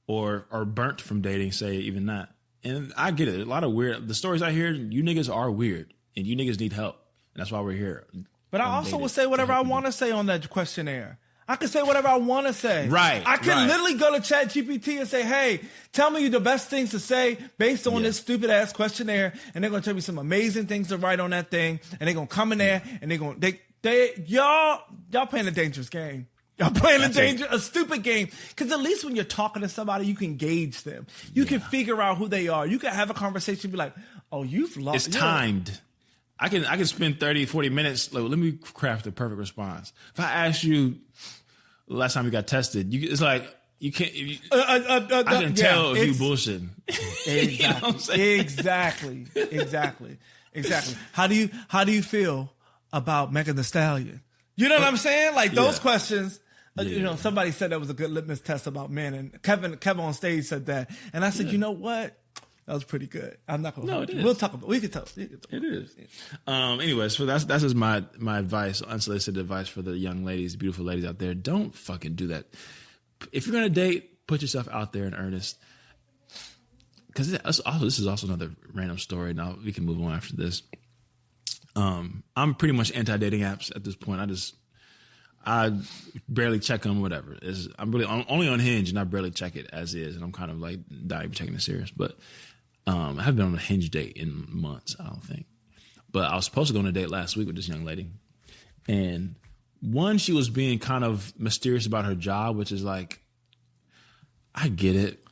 or burnt from dating, say even that. And I get it. A lot of the stories I hear, you niggas are weird and you niggas need help. And that's why we're here. But I also will say whatever I want to say on that questionnaire. I can say whatever I want to say. Right. I can literally go to ChatGPT and say, hey, tell me the best things to say based on this stupid ass questionnaire. And they're going to tell me some amazing things to write on that thing. And they're going to come in there and Y'all playing a dangerous game. Y'all playing a stupid game. Because at least when you're talking to somebody, you can gauge them. You can figure out who they are. You can have a conversation and be like, oh, you've lost. It's timed. I can spend 30, 40 minutes. Like, let me craft the perfect response. If I ask you the last time you got tested, it's like, you can't. I can tell if you bullshitting. Exactly. You know what I'm saying? Exactly. How do you feel about Megan Thee Stallion? You know what I'm saying? Like those questions. You know, somebody said that was a good litmus test about men, and Kevin on stage said that, and I said, you know what? That was pretty good. I'm not gonna. No, we'll talk about. We can talk. It is. Anyways, so that's just my advice, unsolicited advice for the young ladies, beautiful ladies out there. Don't fucking do that. If you're gonna date, put yourself out there in earnest. Because this is also another random story. Now we can move on after this. I'm pretty much anti-dating apps at this point. I barely check them, whatever. I'm only on Hinge, and I barely check it as is, and I'm kind of like not even taking it serious. But I haven't been on a Hinge date in months, I don't think. But I was supposed to go on a date last week with this young lady, and she was being kind of mysterious about her job, which is like, I get it,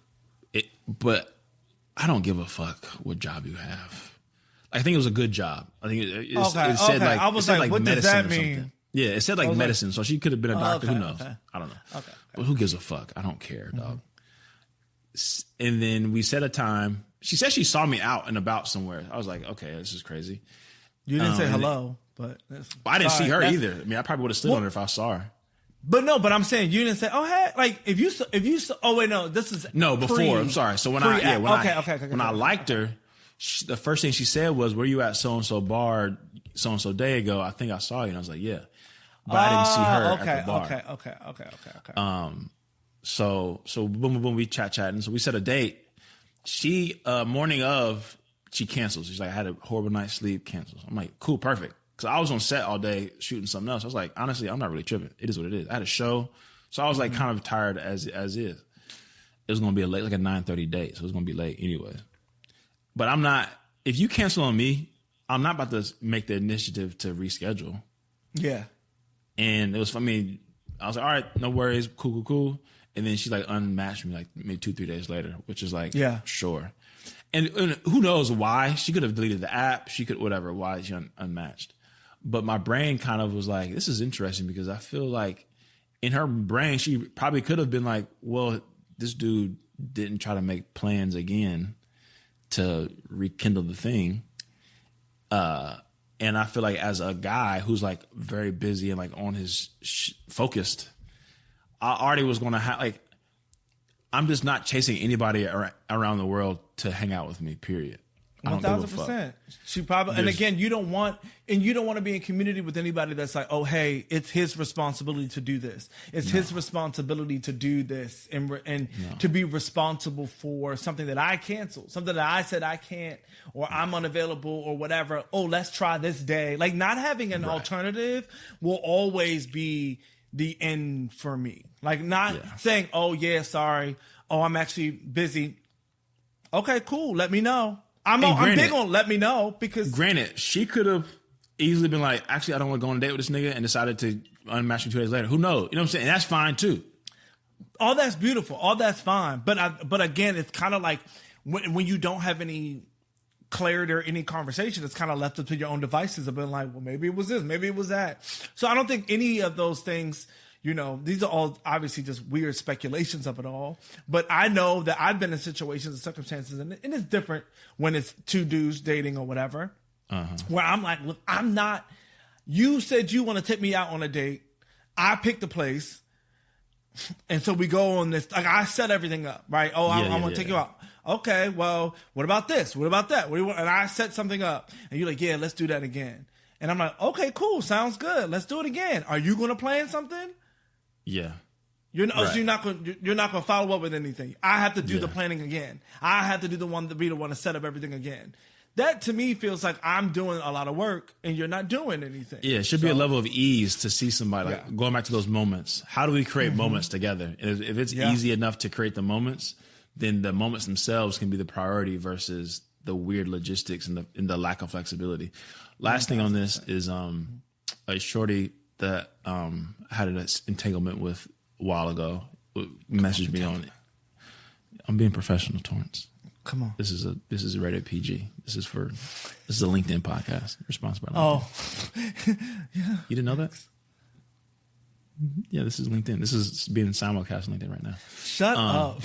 but I don't give a fuck what job you have. I think it was a good job. I think it said like, I was like, what does that mean? Yeah, it said like medicine, so she could have been a doctor. Who knows? Okay. I don't know. Okay. But who gives a fuck? I don't care, dog. And then we set a time. She said she saw me out and about somewhere. I was like, okay, this is crazy. You didn't say hello, but I didn't see her either. I mean, I probably would have stood on her if I saw her. But I'm saying you didn't say, oh hey, like if you oh wait, no, this is before. I'm sorry. So when I liked her, the first thing she said was, "Were you at so and so bar so and so day ago? I think I saw you." And I was like, "Yeah," but I didn't see her at the bar. Okay. So boom, we chatting. So we set a date. She morning of, she cancels. She's like, I had a horrible night's sleep. Cancels. I'm like, cool, perfect. Because I was on set all day shooting something else. I was like, honestly, I'm not really tripping. It is what it is. I had a show, so I was like kind of tired as is. It was gonna be a 9:30 date, so it was gonna be late anyway. But I'm not. If you cancel on me, I'm not about to make the initiative to reschedule. Yeah. And it was for me. I was like, all right, no worries, cool. And then she like unmatched me like maybe 2-3 days later, which is like, yeah, sure. And who knows why? She could have deleted the app. She could whatever. Why she unmatched? But my brain kind of was like, this is interesting because I feel like in her brain she probably could have been like, well, this dude didn't try to make plans again to rekindle the thing. And I feel like as a guy who's like very busy and like on his focused, I already was going to have like, I'm just not chasing anybody around the world to hang out with me, period. 1,000%. She probably, and again, you don't want to be in community with anybody that's like, oh, hey, it's his responsibility to do this. It's his responsibility to do this and to be responsible for something that I canceled, something that I said I can't, or I'm unavailable or whatever. Oh, let's try this day. Like not having an alternative will always be the end for me. Like not saying, oh yeah, sorry. Oh, I'm actually busy. Okay, cool. Let me know. I'm big on let me know because granted, she could have easily been like, actually, I don't want to go on a date with this nigga and decided to unmatch me 2 days later. Who knows? You know what I'm saying? And that's fine too. All that's beautiful. All that's fine. But again, it's kind of like when you don't have any clarity or any conversation, it's kind of left up to your own devices of being like, well, maybe it was this, maybe it was that. So I don't think any of those things, you know, these are all obviously just weird speculations of it all. But I know that I've been in situations and circumstances, and it's different when it's two dudes dating or whatever, where I'm like, look, I'm not, you said you want to take me out on a date. I picked the place. And so we go on this, like I set everything up, right? Oh, I want to take you out. Okay, well, what about this? What about that? And I set something up. And you're like, yeah, let's do that again. And I'm like, okay, cool. Sounds good. Let's do it again. Are you going to plan something? Yeah. You're not going to follow up with anything. I have to do the planning again. I have to be the one to set up everything again. That to me feels like I'm doing a lot of work and you're not doing anything. Yeah, it should be a level of ease to see somebody. Like going back to those moments. How do we create moments together? And if it's easy enough to create the moments, then the moments themselves can be the priority versus the weird logistics and the lack of flexibility. Last thing on this is a shorty that had an entanglement with a while ago messaged me on it. I'm being professional, Torrance. Come on. This is rated PG. This is a LinkedIn podcast. Responsible by LinkedIn. Yeah. You didn't know that? Yeah, this is LinkedIn. This is being simulcast on LinkedIn right now. Shut up.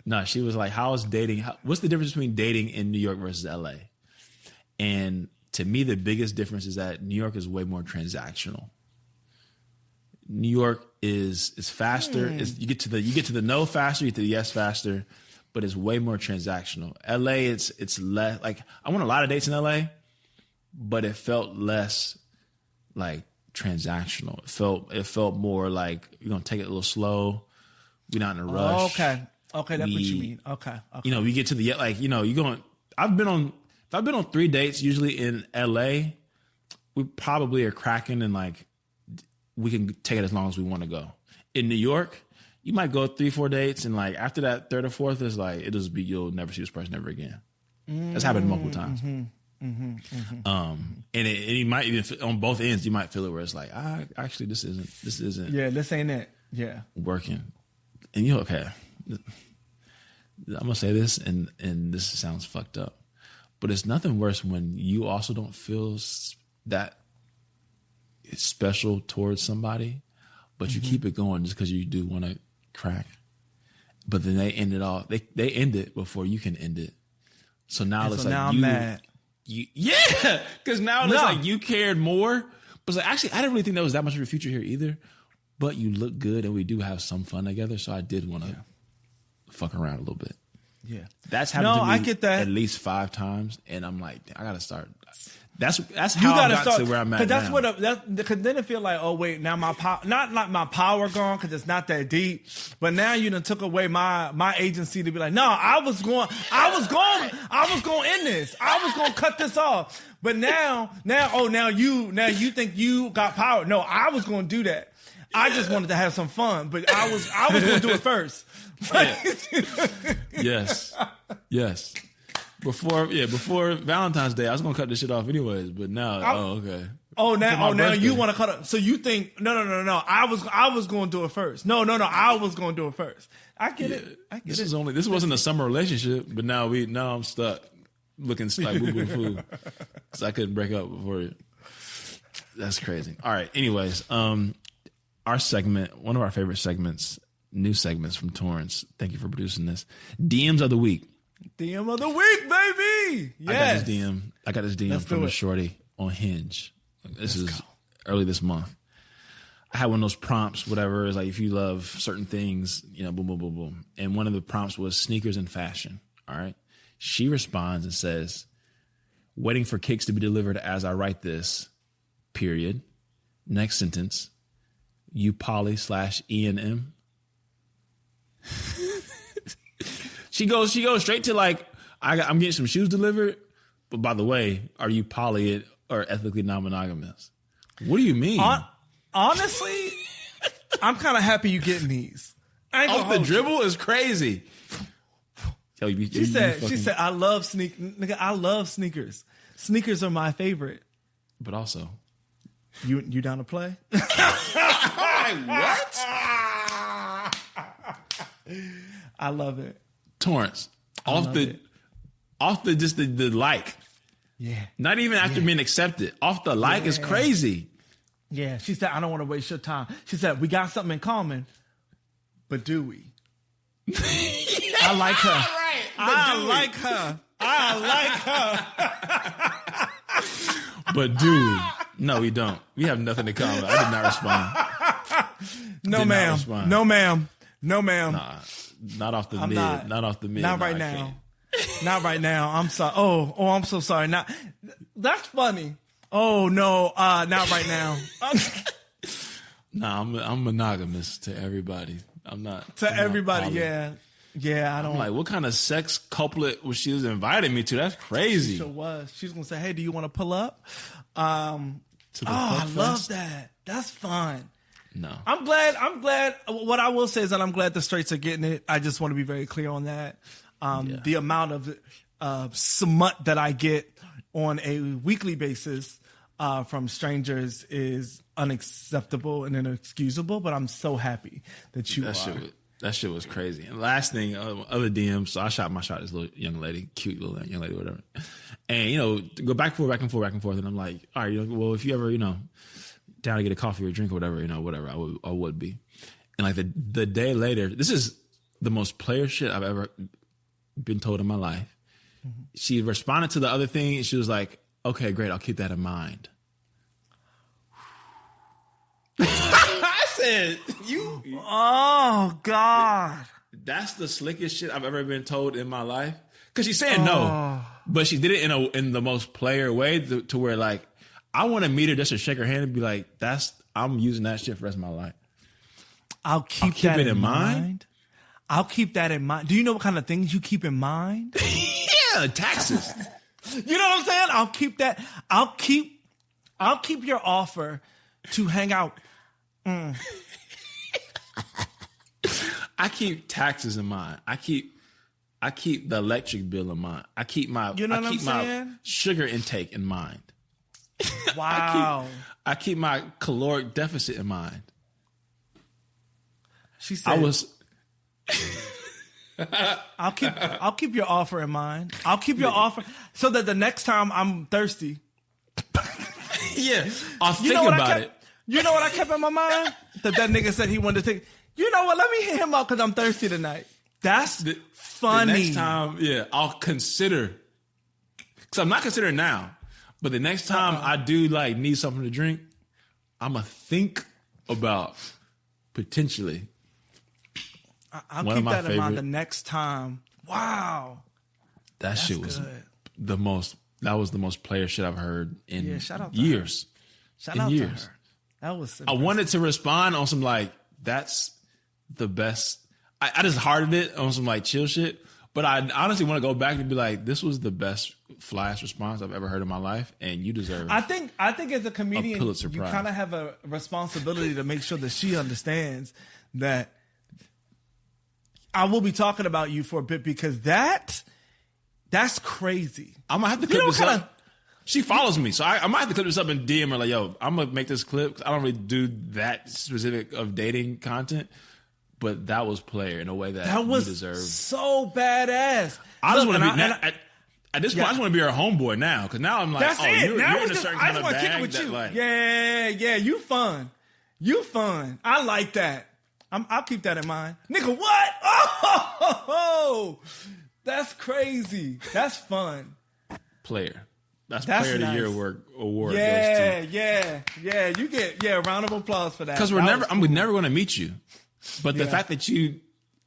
No, she was like, how is dating? What's the difference between dating in New York versus LA? And to me, the biggest difference is that New York is way more transactional. New York is faster. You get to the no faster, you get to the yes faster, but it's way more transactional. LA, it's less like I went on a lot of dates in LA, but it felt less like transactional. It felt more like you're gonna take it a little slow. We're not in a rush. Okay, that's what you mean. Okay. You know, we get to the like, you know, you're going. I've been on 3 dates usually in LA. We probably are cracking and like we can take it as long as we want to go. In New York, you might go 3-4 dates and like after that third or fourth is like you'll never see this person ever again. That's happened multiple times. And it might even on both ends you might feel it where it's like actually this isn't this ain't it working. And you're okay. I'm gonna say this and this sounds fucked up, but it's nothing worse when you also don't feel that it's special towards somebody, but you keep it going just because you do want to crack. But then they end it all. They end it before you can end it. So now it's like I'm mad. Because now it's like you cared more. But it's like actually, I didn't really think there was that much of a future here either. But you look good and we do have some fun together. So I did want to fuck around a little bit. Yeah, that's happened to me I get that. at least 5 times, and I'm like, I gotta start. That's how I got to where I'm at now. Because then it feel like, oh wait, now my power, not like my power gone because it's not that deep, but now you done took away my agency to be like, no, I was going in this, I was going to cut this off, but now you think you got power? No, I was going to do that. I just wanted to have some fun, but I was going to do it first. Yes. Before Valentine's Day, I was gonna cut this shit off anyways, but now, okay. Now you want to cut it. So you think, no. I was going to do it first. No, I was going to do it first. I get it. This wasn't a summer relationship, but now I'm stuck looking like boo boo food because I couldn't break up before you. That's crazy. All right. Anyways, our segment, one of our favorite segments, new segments from Torrance. Thank you for producing this. DMs of the week. DM of the week, baby. Yes. I got this DM from a shorty on Hinge. This is early this month. I had one of those prompts, whatever. It's like if you love certain things, you know, boom, boom, boom, boom. And one of the prompts was sneakers and fashion. All right. She responds and says, waiting for kicks to be delivered as I write this, period. Next sentence, you poly /ENM. She goes straight to like, I'm getting some shoes delivered, but by the way, are you poly or ethically non-monogamous? What do you mean? Honestly, I'm kind of happy you getting these. Off the dribble is crazy. She said, I love sneakers. Sneakers are my favorite. But also, you down to play? What? I love it. Torrance, off the like. Yeah. Not even after being accepted. Off the like is crazy. Yeah. She said, I don't want to waste your time. She said, we got something in common, but do we? I like her. Right. I like her. But do we? No, we don't. We have nothing in common. I did not respond. No, ma'am. Nah, not off the mid. Not off the mid. Not right now. Not right now. I'm sorry. Oh, I'm so sorry. That's funny. Oh no, not right now. Nah, I'm monogamous to everybody. I'm not to everybody. Yeah. I don't. I'm like, what kind of sex couplet was she inviting me to? That's crazy. She sure was. She's gonna say, "Hey, do you want to pull up?" I fest? love that. That's fun. No, I'm glad. What I will say is that I'm glad the straights are getting it. I just want to be very clear on that. The amount of smut that I get on a weekly basis from strangers is unacceptable and inexcusable, but I'm so happy that you are. That shit was crazy. And last thing, other DMs. So I shot my shot. This little young lady, cute little young lady, whatever. And go back and forth. And I'm like, all right, well, if you ever, down to get a coffee or a drink or whatever, whatever, I would be. And like the day later, this is the most player shit I've ever been told in my life. Mm-hmm. She responded to the other thing. And she was like, okay, great. I'll keep that in mind. I said, oh God, that's the slickest shit I've ever been told in my life. Cause she said no, but she did it in the most player way to where like, I want to meet her just to shake her hand and be like, I'm using that shit for the rest of my life. I'll keep that in mind. I'll keep that in mind. Do you know what kind of things you keep in mind? Yeah, taxes. You know what I'm saying? I'll keep that. I'll keep your offer to hang out. I keep taxes in mind. I keep the electric bill in mind. I keep my my sugar intake in mind. Wow. I keep my caloric deficit in mind. She said I'll keep your offer in mind. I'll keep your offer so that the next time I'm thirsty. Yeah. I'll think about it. You know what I kept in my mind? That nigga said he wanted to take. You know what? Let me hit him up because I'm thirsty tonight. That's funny. The next time, yeah, I'll consider. Because I'm not considering now. But the next time I do like need something to drink, I'm going to think about potentially. I'll keep that in mind the next time. Wow. That shit was good. That was the most player shit I've heard in shout out years. Shout out to her. That was I wanted to respond on some like, that's the best. I just hearted it on some like chill shit. But I honestly want to go back and be like, this was the best flash response I've ever heard in my life, and you deserve. I think as a comedian, you Prize. kind of have a responsibility to make sure that she understands that I will be talking about you for a bit because that's crazy. I'm gonna have to clip this up. She follows me, so I might have to clip this up and DM her like, "Yo, I'm gonna make this clip." 'Cause I don't really do that specific of dating content. But that was player in a way that was you deserve. So badass. I just want to be at this point. I just want to be her homeboy now because now I'm like, that's it. You're in a certain kind of bag. Kick it with you. Like, yeah, you fun. I like that. I'll keep that in mind, nigga. What? Oh, that's crazy. That's fun. Player. That's player of the year award. Yeah. You get a round of applause for that. Because we're never going to meet you. But the fact that you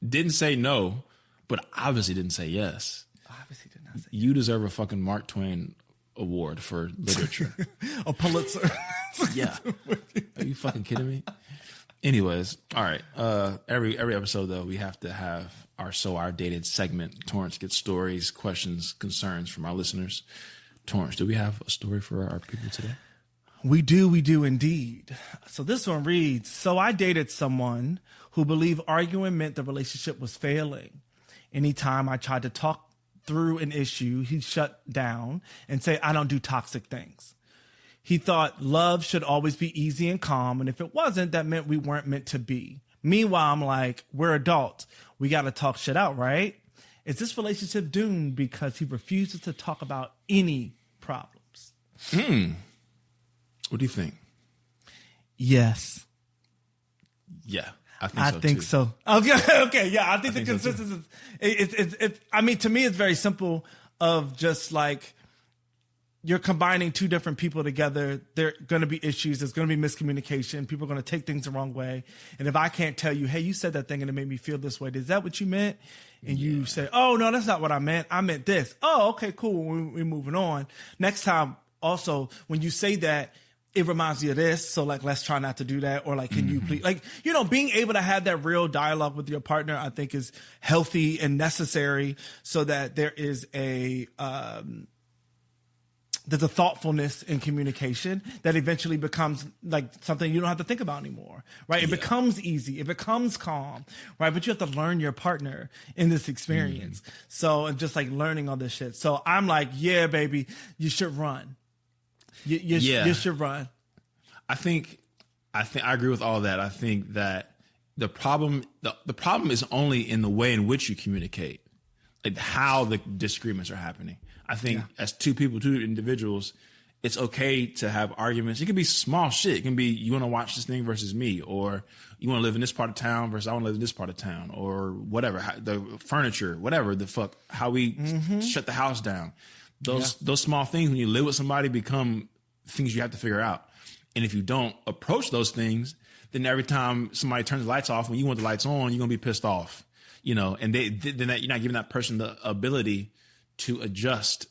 didn't say no, but obviously didn't say yes. Obviously did not say you deserve a fucking Mark Twain award for literature. A Pulitzer. Yeah. Are you fucking kidding me? Anyways, all right. Every episode though, we have to have our dated segment. Torrance gets stories, questions, concerns from our listeners. Torrance, do we have a story for our people today? We do indeed. So this one reads, so I dated someone who believed arguing meant the relationship was failing. Anytime I tried to talk through an issue, he'd shut down and say, I don't do toxic things. He thought love should always be easy and calm. And if it wasn't, that meant we weren't meant to be. Meanwhile, I'm like, we're adults. We got to talk shit out, right? Is this relationship doomed because he refuses to talk about any problems? What do you think? Yes. Yeah, I think so. Okay, yeah. I think the consistency is, I mean, to me, it's very simple of just like, you're combining two different people together. There are going to be issues. There's going to be miscommunication. People are going to take things the wrong way. And if I can't tell you, hey, you said that thing and it made me feel this way. Is that what you meant? And you say, oh, no, that's not what I meant. I meant this. Oh, okay, cool. We're moving on. Next time, also, when you say that, it reminds me of this. So like, let's try not to do that. Or like, can you please, like, being able to have that real dialogue with your partner, I think is healthy and necessary so that there is there's a thoughtfulness in communication that eventually becomes like something you don't have to think about anymore, right? It becomes easy. It becomes calm, right? But you have to learn your partner in this experience. So, and just like learning all this shit. So I'm like, yeah, baby, you should run. You should run. I think I agree with all that. I think that the problem is only in the way in which you communicate, like how the disagreements are happening. I think as two individuals, it's okay to have arguments. It can be small shit. It can be, you want to watch this thing versus me, or you want to live in this part of town versus I want to live in this part of town, or whatever, the furniture, whatever the fuck, how we shut the house down. Those small things, when you live with somebody, become things you have to figure out. And if you don't approach those things, then every time somebody turns the lights off, when you want the lights on, you're going to be pissed off, and then you're not giving that person the ability to adjust,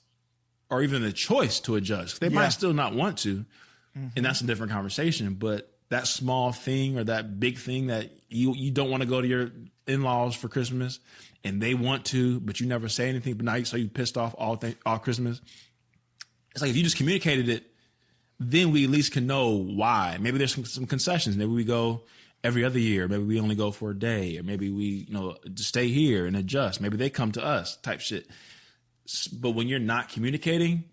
or even the choice to adjust. They might still not want to, and that's a different conversation. But that small thing or that big thing that you don't want to go to your in-laws for Christmas, and they want to, but you never say anything, but now so you pissed off all Christmas. It's like, if you just communicated it, then we at least can know why. Maybe there's some concessions. Maybe we go every other year. Maybe we only go for a day, or maybe we just stay here and adjust. Maybe they come to us, type shit. But when you're not communicating,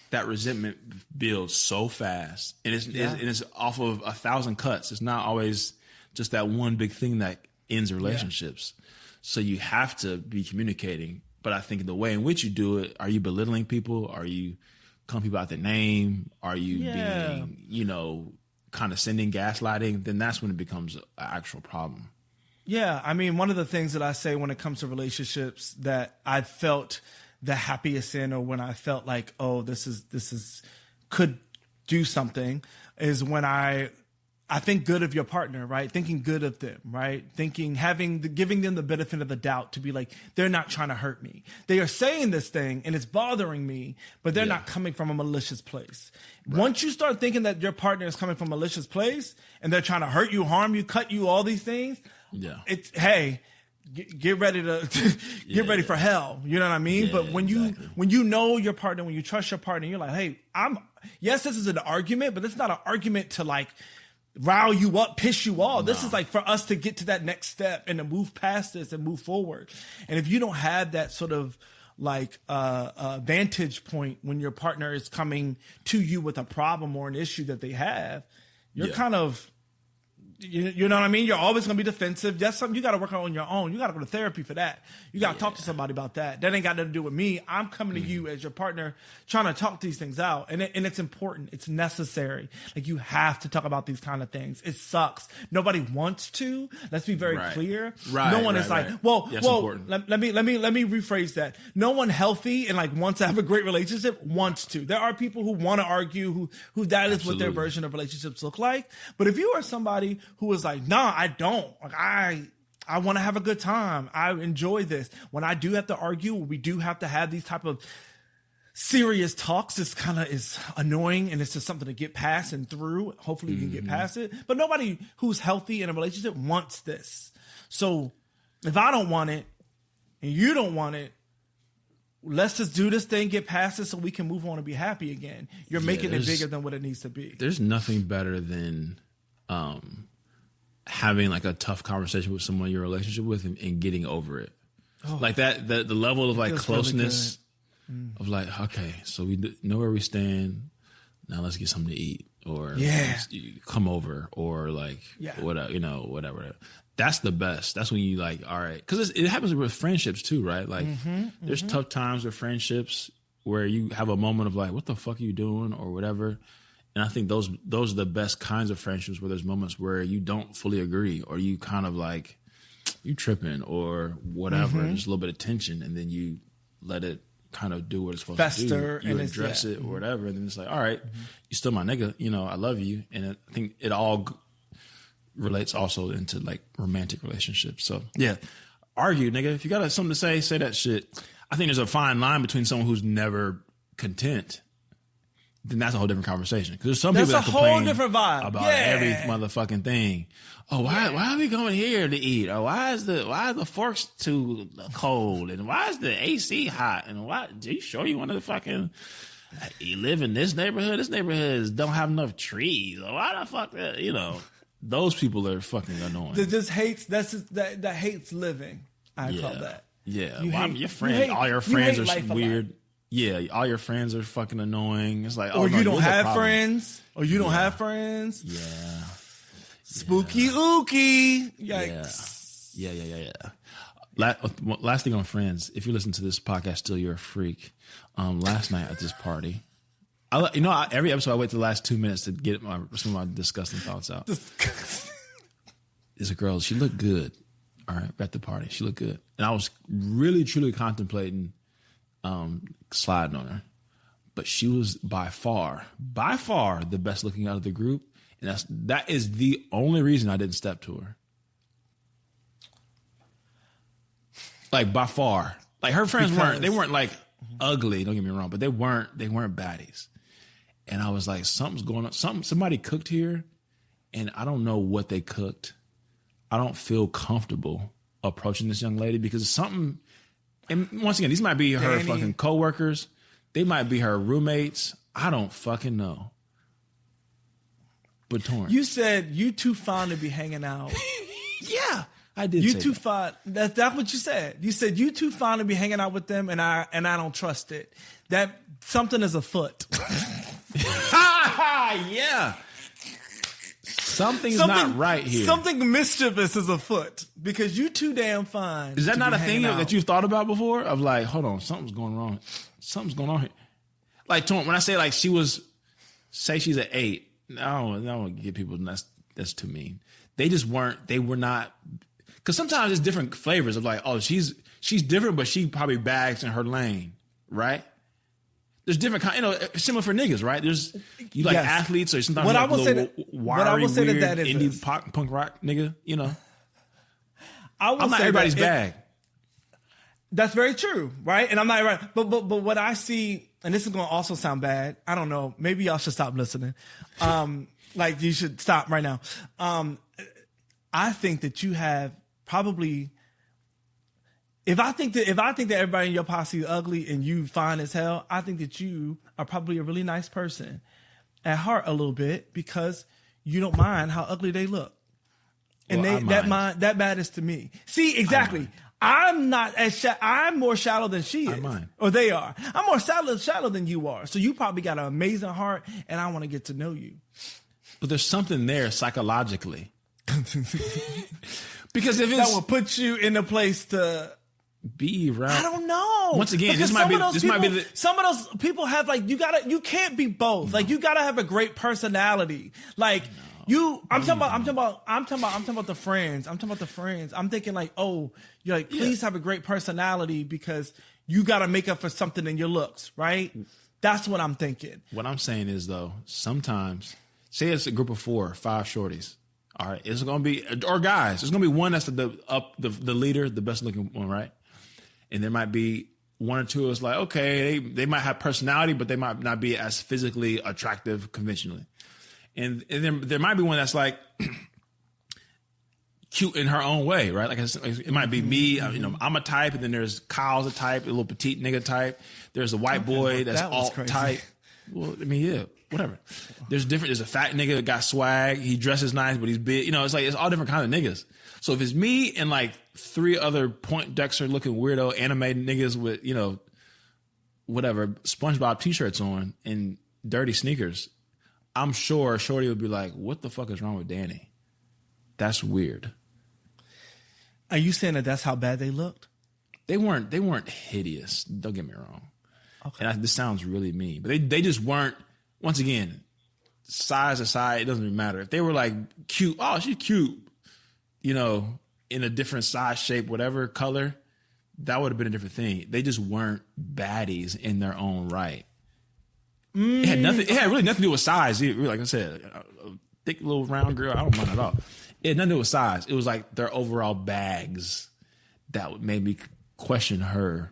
that resentment builds so fast, and it's off of 1,000 cuts. It's not always just that one big thing that ends relationships. So you have to be communicating. But I think the way in which you do it, are you belittling people? Are you calling people out their name? Are you being, condescending, gaslighting? Then that's when it becomes an actual problem. Yeah, I mean, one of the things that I say when it comes to relationships that I felt the happiest in, or when I felt like, oh, this is could do something, is when I think good of your partner, right? Thinking good of them, right? Giving them the benefit of the doubt, to be like, they're not trying to hurt me. They are saying this thing and it's bothering me, but they're not coming from a malicious place. Right. Once you start thinking that your partner is coming from a malicious place and they're trying to hurt you, harm you, cut you, all these things, it's, hey, get ready to get ready for hell. You know what I mean? But when you know your partner, when you trust your partner, you're like, hey, this is an argument, but it's not an argument to like rile you up, piss you off. No. This is like for us to get to that next step and to move past this and move forward. And if you don't have that sort of like vantage point when your partner is coming to you with a problem or an issue that they have, you're kind of, you know what I mean? You're always going to be defensive. That's something you got to work on your own. You got to go to therapy for that. You got to talk to somebody about that. That ain't got nothing to do with me. I'm coming to you as your partner, trying to talk these things out. And it's important. It's necessary. Like, you have to talk about these kind of things. It sucks. Nobody wants to. Let's be very clear. No one is like, well, let me rephrase that. No one healthy and like wants to have a great relationship wants to. There are people who want to argue, who that is what their version of relationships look like. But if you are somebody who is like, nah, I don't. Like, I want to have a good time. I enjoy this. When I do have to argue, we do have to have these type of serious talks. This kind of is annoying, and it's just something to get past and through. Hopefully you can get past it. But nobody who's healthy in a relationship wants this. So if I don't want it and you don't want it, let's just do this thing, get past it so we can move on and be happy again. You're making it bigger than what it needs to be. There's nothing better than having like a tough conversation with someone you're in a relationship with and getting over it. Like that, the level of like closeness of like, okay, so we know where we stand. Now let's get something to eat, or come over, or like whatever, whatever. That's the best. That's when you like, all right. Cause it happens with friendships too, right? Like there's tough times with friendships where you have a moment of like, what the fuck are you doing, or whatever. And I think those are the best kinds of friendships, where there's moments where you don't fully agree, or you kind of like, you tripping or whatever, just a little bit of tension, and then you let it kind of do what it's supposed to do. You address it or whatever, and then it's like, all right, you still my nigga, I love you. And I think it all relates also into like romantic relationships. So yeah, argue, nigga. If you got something to say that shit. I think there's a fine line between someone who's never content, then that's a whole different conversation. Because there's some people that complain about every motherfucking thing. Oh, why are we going here to eat? Or why is the forks too cold? And why is the AC hot? And why? Are you sure you want to fucking you live in this neighborhood? This neighborhood don't have enough trees. Or why the fuck those people are fucking annoying. That just hates that hates living. I call that. Yeah, your friends, all your friends are weird. Yeah, all your friends are fucking annoying. It's like, or no, you don't you're the have problem. friends, or you don't have friends. Yeah. Spooky ookie. Yikes. Yeah. Last thing on Friends. If you listen to this podcast still, you're a freak. Last night at this party, every episode I wait till the last 2 minutes to get some of my disgusting thoughts out. There's a girl. She looked good. All right, at the party, she looked good, and I was really truly contemplating sliding on her, but she was by far the best looking out of the group, and that is the only reason I didn't step to her. Like by far, like her friends weren't like ugly. Don't get me wrong, but they weren't baddies. And I was like, something's going on. Somebody cooked here, and I don't know what they cooked. I don't feel comfortable approaching this young lady because it's something. And once again, these might be her fucking coworkers. They might be her roommates. I don't fucking know. But Torrance, you said you too fond to be hanging out. Yeah, I did. You say too that. fond. That's what you said. You said you too fond to be hanging out with them, and I don't trust it. That something is afoot. Yeah. Something's not right here. Something mischievous is afoot because you too damn fine. Is that not a thing out. that you've thought about before? Of like, hold on, something's going wrong. Something's going on here. Like, when I say like say she's an 8. No, I don't get people. That's too mean. They were not. Because sometimes it's different flavors of like, oh, she's different, but she probably bags in her lane, right? There's different kind, similar for niggas, right? There's you like athletes, or sometimes what like I will little say that, wiry, what I will say weird that is indie this. punk rock nigga. I'm not everybody's bag. That's very true, right? And I'm not right, but what I see, and this is going to also sound bad. I don't know. Maybe y'all should stop listening. Like you should stop right now. I think that you have probably. If I think that everybody in your posse is ugly and you fine as hell, I think that you are probably a really nice person at heart a little bit because you don't mind how ugly they look. And that matters to me. See, exactly. I'm not I'm more shallow than she is. Or they are. I'm more shallow than you are. So you probably got an amazing heart and I want to get to know you. But there's something there psychologically. Because if that will put you in a place to be around. I don't know. Once again, because some of those people have like you can't be both. No. Like you gotta have a great personality. Like I'm talking about the friends. I'm talking about the friends. I'm thinking like, oh, you're like, please have a great personality because you gotta make up for something in your looks, right? That's what I'm thinking. What I'm saying is though, sometimes say it's a group of 4 or 5 shorties. All right, it's gonna be or guys. There's gonna be one that's the leader, the best looking one, right? And there might be 1 or 2 is like, okay, they might have personality, but they might not be as physically attractive conventionally. And then there might be one that's like cute in her own way, right? Like it might be me, I'm a type, and then there's Kyle's a type, a little petite nigga type. There's a white boy that's alt type. Well, I mean, yeah, whatever. There's a fat nigga that got swag. He dresses nice, but he's big. It's all different kinds of niggas. So if it's me and like 3 other Poindexter looking weirdo animated niggas with, whatever, SpongeBob t-shirts on and dirty sneakers, I'm sure Shorty would be like, what the fuck is wrong with Danny? That's weird. Are you saying that that's how bad they looked? They weren't hideous. Don't get me wrong. Okay. And this sounds really mean, but they just weren't, once again, size aside, it doesn't even matter. If they were like cute, oh, she's cute, in a different size, shape, whatever color, that would have been a different thing. They just weren't baddies in their own right. It had really nothing to do with size. Like I said, a thick little round girl, I don't mind at all. It had nothing to do with size. It was like their overall bags that made me question her.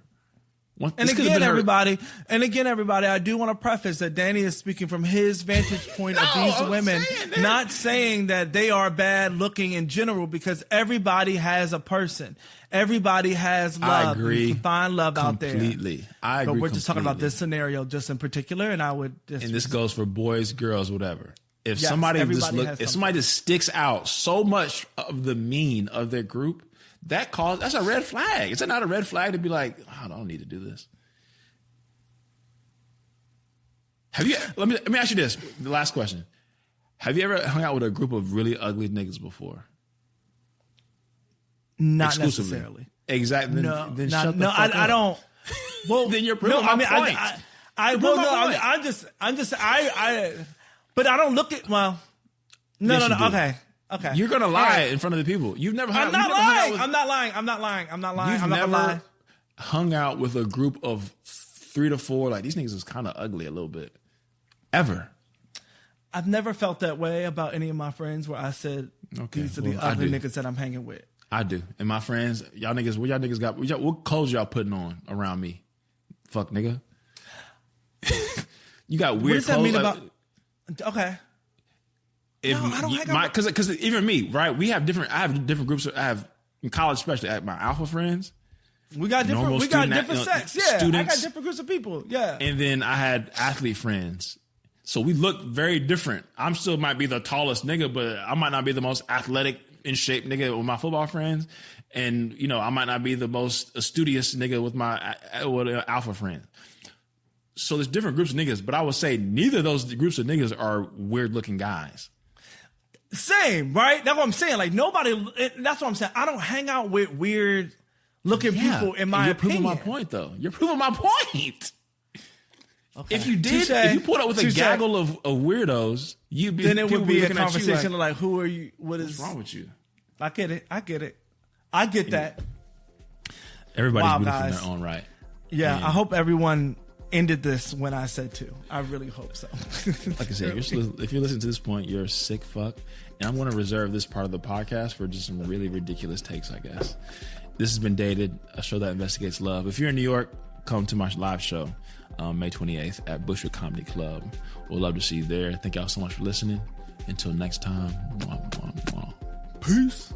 And again, everybody, I do want to preface that Danny is speaking from his vantage point of these women, not saying that they are bad looking in general, because everybody has a person. Everybody has love. I agree. You can find love out there. Completely. I agree. But we're just talking about this scenario just in particular, and this goes for boys, girls, whatever. If somebody just sticks out so much of the mean of their group, that's a red flag. Is that not a red flag to be like, I don't need to do this? Have you? Let me ask you this. The last question. Have you ever hung out with a group of really ugly niggas before? Not necessarily. Exactly. No, then shut the fuck up. I don't. Well, then you're proving my point. But I don't look at. Well, no. Okay. You're gonna lie in front of the people. You've never. I'm not lying. I'm not lying. You've never hung out with a group of 3 to 4. Like, these niggas is kind of ugly a little bit. Ever. I've never felt that way about any of my friends where I said, these are the ugly niggas that I'm hanging with. I do. And my friends, y'all niggas, what y'all niggas got? What clothes y'all putting on around me? Fuck, nigga. You got weird clothes. What does that mean about... Okay. I don't hang out with... Because even me, right? I have different groups. I have, in college especially, I have my alpha friends. We got different sets. Yeah. Students, I got different groups of people. Yeah. And then I had athlete friends. So we look very different. I'm still might be the tallest nigga, but I might not be the most athletic in shape nigga with my football friends. And, I might not be the most studious nigga with my alpha friends. So there's different groups of niggas, but I would say neither of those groups of niggas are weird looking guys. Same, right? That's what I'm saying. Like that's what I'm saying. I don't hang out with weird looking people in my opinion. You're proving my point though. You're proving my point. Okay. If you did, if you pulled up with a gaggle of weirdos, then it would be a conversation like, who are you? What's wrong with you? I get it. I get that. Everybody's beautiful in their own right. Yeah, I hope everyone ended this when I said to. I really hope so. Like I said, if you're listening to this point, you're a sick fuck. And I'm going to reserve this part of the podcast for just some really ridiculous takes, I guess. This has been Dated, a show that investigates love. If you're in New York, come to my live show. May 28th at Bushwick Comedy Club. We'd love to see you there. Thank y'all so much for listening. Until next time. Peace.